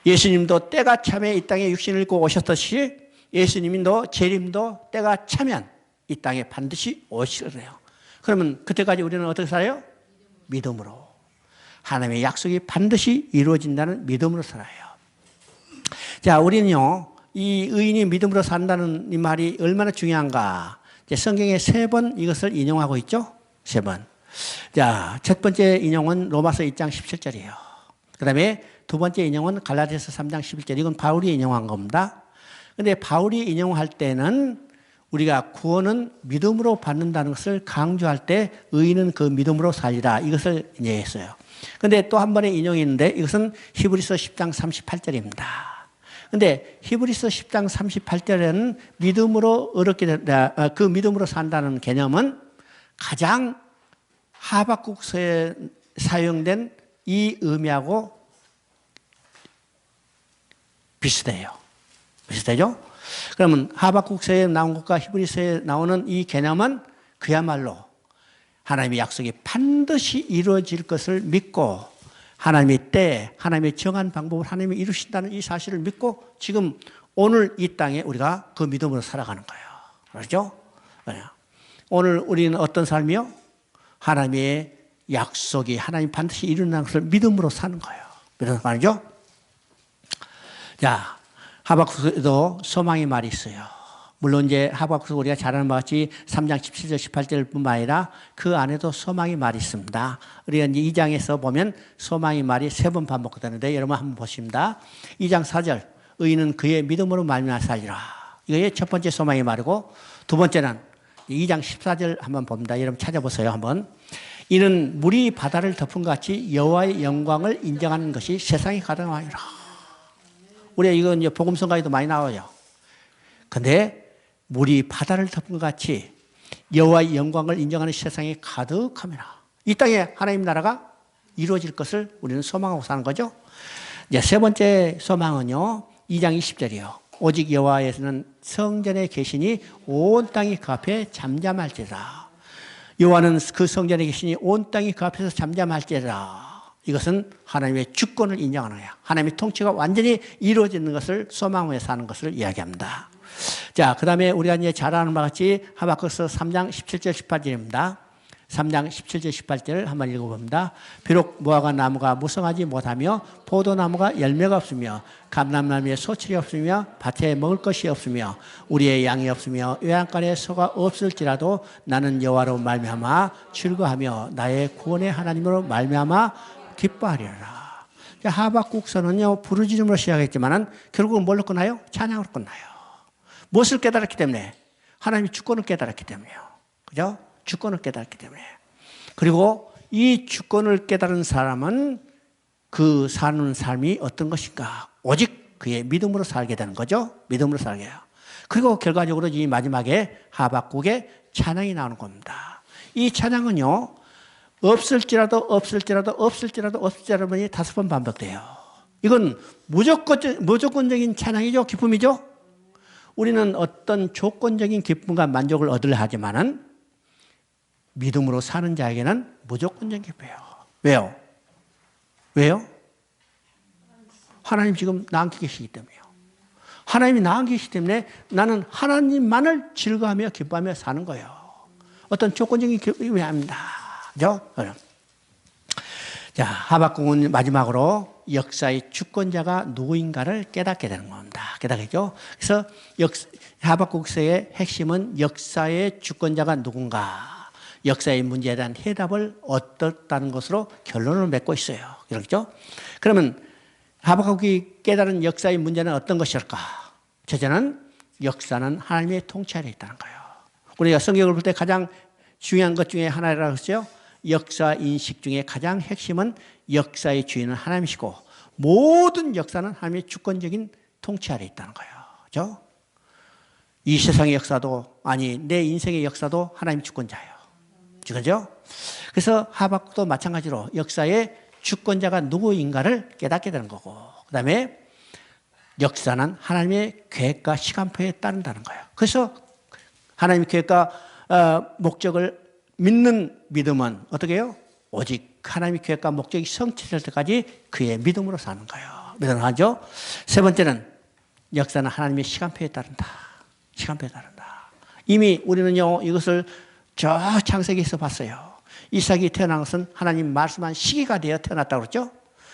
예수님도 때가 참에 이 땅에 육신을 입고 오셨듯이 예수님도 재림도 때가 차면 이 땅에 반드시 오시래요. 그러면 그때까지 우리는 어떻게 살아요? 믿음으로. 하나님의 약속이 반드시 이루어진다는 믿음으로 살아요. 자, 우리는요, 이 의인이 믿음으로 산다는 이 말이 얼마나 중요한가. 이제 성경에 3번 이것을 인용하고 있죠? 3번. 자, 첫 번째 인용은 로마서 2장 17절이에요. 그 다음에 두 번째 인용은 갈라디아서 3장 11절. 이건 바울이 인용한 겁니다. 근데 바울이 인용할 때는 우리가 구원은 믿음으로 받는다는 것을 강조할 때 의인은 그 믿음으로 살리라. 이것을 인용했어요. 근데 또 한 번의 인용이 있는데 이것은 히브리서 10장 38절입니다. 근데 히브리서 10장 38절에는 믿음으로 어렵게 된다. 그 믿음으로 산다는 개념은 가장 하박국서에 사용된 이 의미하고 비슷해요. 비슷하죠? 그러면 하박국서에 나온 것과 히브리서에 나오는 이 개념은 그야말로 하나님의 약속이 반드시 이루어질 것을 믿고 하나님의 때, 하나님의 정한 방법을 하나님이 이루신다는 이 사실을 믿고 지금 오늘 이 땅에 우리가 그 믿음으로 살아가는 거예요. 그렇죠? 오늘 우리는 어떤 삶이요? 하나님의 약속이 하나님 반드시 이룬다는 것을 믿음으로 사는 거예요. 믿음으로 말이죠? 자, 하박국에도 소망의 말이 있어요. 물론 이제 하박국 우리가 잘 아는 바와 같이 3장 17절 18절뿐만 아니라 그 안에도 소망의 말이 있습니다. 우리가 이제 2장에서 보면 소망의 말이 3번 반복되는데 여러분 한번 보십니다. 2장 4절 의인은 그의 믿음으로 말미암아 살리라. 이게 첫 번째 소망의 말이고 두 번째는 2장 14절 한번 봅니다. 여러분 찾아보세요. 한번. 이는 물이 바다를 덮은 것 같이 여호와의 영광을 인정하는 것이 세상에 가득하니라. 우리가 이건 이제 복음성가에도 많이 나와요. 근데 물이 바다를 덮은 것 같이 여호와의 영광을 인정하는 세상에 가득하면라. 이 땅에 하나님 나라가 이루어질 것을 우리는 소망하고 사는 거죠. 이제 세 번째 소망은요. 2장 20절이요. 오직 여호와에서는 성전에 계시니 온 땅이 그 앞에 잠잠할지라. 여호와는 그 성전에 계시니 온 땅이 그 앞에서 잠잠할지라. 이것은 하나님의 주권을 인정하는 거야. 하나님의 통치가 완전히 이루어지는 것을 소망하며 사는 것을 이야기합니다. 자, 그 다음에 우리가 이제 잘 아는 바와 같이 하박국서 3장 17절 18절입니다. 3장 17절 18절을 한번 읽어봅니다. 비록 무화과 나무가 무성하지 못하며 포도나무가 열매가 없으며 감람나무에 소출이 없으며 밭에 먹을 것이 없으며 우리의 양이 없으며 외양간에 소가 없을지라도 나는 여호와로 말미암아 즐거하며 나의 구원의 하나님으로 말미암아 기뻐하리라. 하박국서는요, 부르짖음으로 시작했지만은 결국은 뭘로 끝나요? 찬양으로 끝나요. 무엇을 깨달았기 때문에? 하나님의 주권을 깨달았기 때문에요. 그죠? 주권을 깨달았기 때문에. 그리고 이 주권을 깨달은 사람은 그 사는 삶이 어떤 것인가? 오직 그의 믿음으로 살게 되는 거죠. 믿음으로 살게 해요. 그리고 결과적으로 이 마지막에 하박국의 찬양이 나오는 겁니다. 이 찬양은요, 없을지라도만이 5번 반복돼요. 이건 무조건적인 찬양이죠. 기쁨이죠. 우리는 어떤 조건적인 기쁨과 만족을 얻으려 하지만은 믿음으로 사는 자에게는 무조건적인 기쁨이에요. 왜요? 왜요? 하나님 지금 나와 함께 계시기 때문에요. 하나님이 나와 함께 계시기 때문에 나는 하나님만을 즐거워하며 기뻐하며 사는 거예요. 어떤 조건적인 기쁨이 아닙니다. 그죠? 자, 하박국은 마지막으로 역사의 주권자가 누구인가를 깨닫게 되는 겁니다. 깨닫겠죠? 그래서 하박국서의 핵심은 역사의 주권자가 누군가, 역사의 문제에 대한 해답을 얻었다는 것으로 결론을 맺고 있어요. 그렇죠? 그러면 하박국이 깨달은 역사의 문제는 어떤 것일까? 첫째는 역사는 하나님의 통치 아래 있다는 거예요. 우리가 성경을 볼 때 가장 중요한 것 중에 하나라고 했어요. 역사 인식 중에 가장 핵심은 역사의 주인은 하나님이시고 모든 역사는 하나님의 주권적인 통치 아래 있다는 거예요. 그렇죠? 이 세상의 역사도, 아니 내 인생의 역사도 하나님 주권자예요. 그렇죠? 그래서 하박국도 마찬가지로 역사의 주권자가 누구인가를 깨닫게 되는 거고, 그 다음에 역사는 하나님의 계획과 시간표에 따른다는 거예요. 그래서 하나님의 계획과 목적을 믿는 믿음은 어떻게 해요? 오직 하나님의 계획과 목적이 성취될 때까지 그의 믿음으로 사는 거예요. 믿음을 하죠. 세 번째는 역사는 하나님의 시간표에 따른다. 시간표에 따른다. 이미 우리는요, 이것을 저 창세기에서 봤어요. 이삭이 태어난 것은 하나님 말씀한 시기가 되어 태어났다고 그랬죠.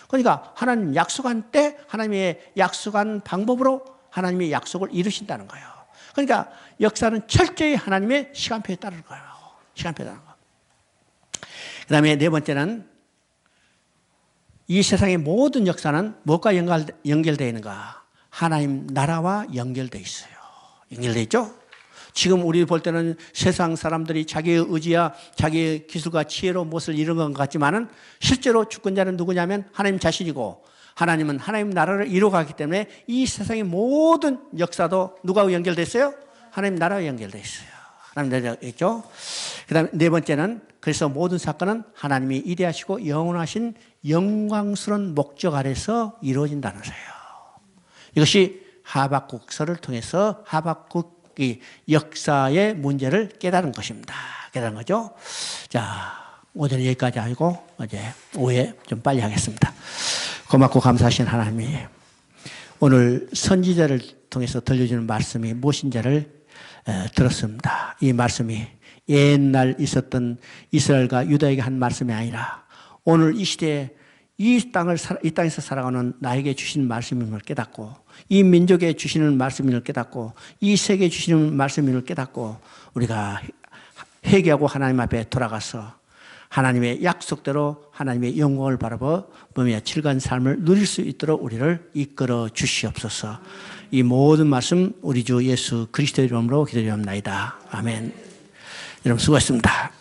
그러니까 하나님 약속한 때, 하나님의 약속한 방법으로 하나님의 약속을 이루신다는 거예요. 그러니까 역사는 철저히 하나님의 시간표에 따르는 거예요. 시간표에 따르는 거. 그 다음에 네 번째는 이 세상의 모든 역사는 무엇과 연결되어 있는가? 하나님 나라와 연결되어 있어요. 연결되어 있죠? 지금 우리 볼 때는 세상 사람들이 자기의 의지와 자기의 기술과 지혜로 무엇을 이룬 것 같지만은 실제로 주권자는 누구냐면 하나님 자신이고, 하나님은 하나님 나라를 이루어가기 때문에 이 세상의 모든 역사도 누구하고 연결되어 있어요? 하나님 나라와 연결되어 있어요. 하나님 나라가 있죠. 그 다음에 네 번째는 그래서 모든 사건은 하나님이 이대하시고 영원하신 영광스러운 목적 아래서 이루어진다는 거예요. 이것이 하박국서를 통해서 하박국이 역사의 문제를 깨달은 것입니다. 깨달은 거죠. 자, 오늘 여기까지 하고 이제 오후에 좀 빨리 하겠습니다. 고맙고 감사하신 하나님이 오늘 선지자를 통해서 들려주는 말씀이 무엇인지를 들었습니다. 이 말씀이 옛날 있었던 이스라엘과 유다에게 한 말씀이 아니라 오늘 이 시대에 이 땅에서 살아가는 나에게 주신 말씀임을 깨닫고, 이 민족에 주시는 말씀임을 깨닫고, 이 세계에 주시는 말씀임을 깨닫고, 우리가 회개하고 하나님 앞에 돌아가서 하나님의 약속대로 하나님의 영광을 바라보며 즐거운 삶을 누릴 수 있도록 우리를 이끌어 주시옵소서. 이 모든 말씀 우리 주 예수 그리스도의 이름으로 기도드립니다. 아멘. 여러분 수고하셨습니다.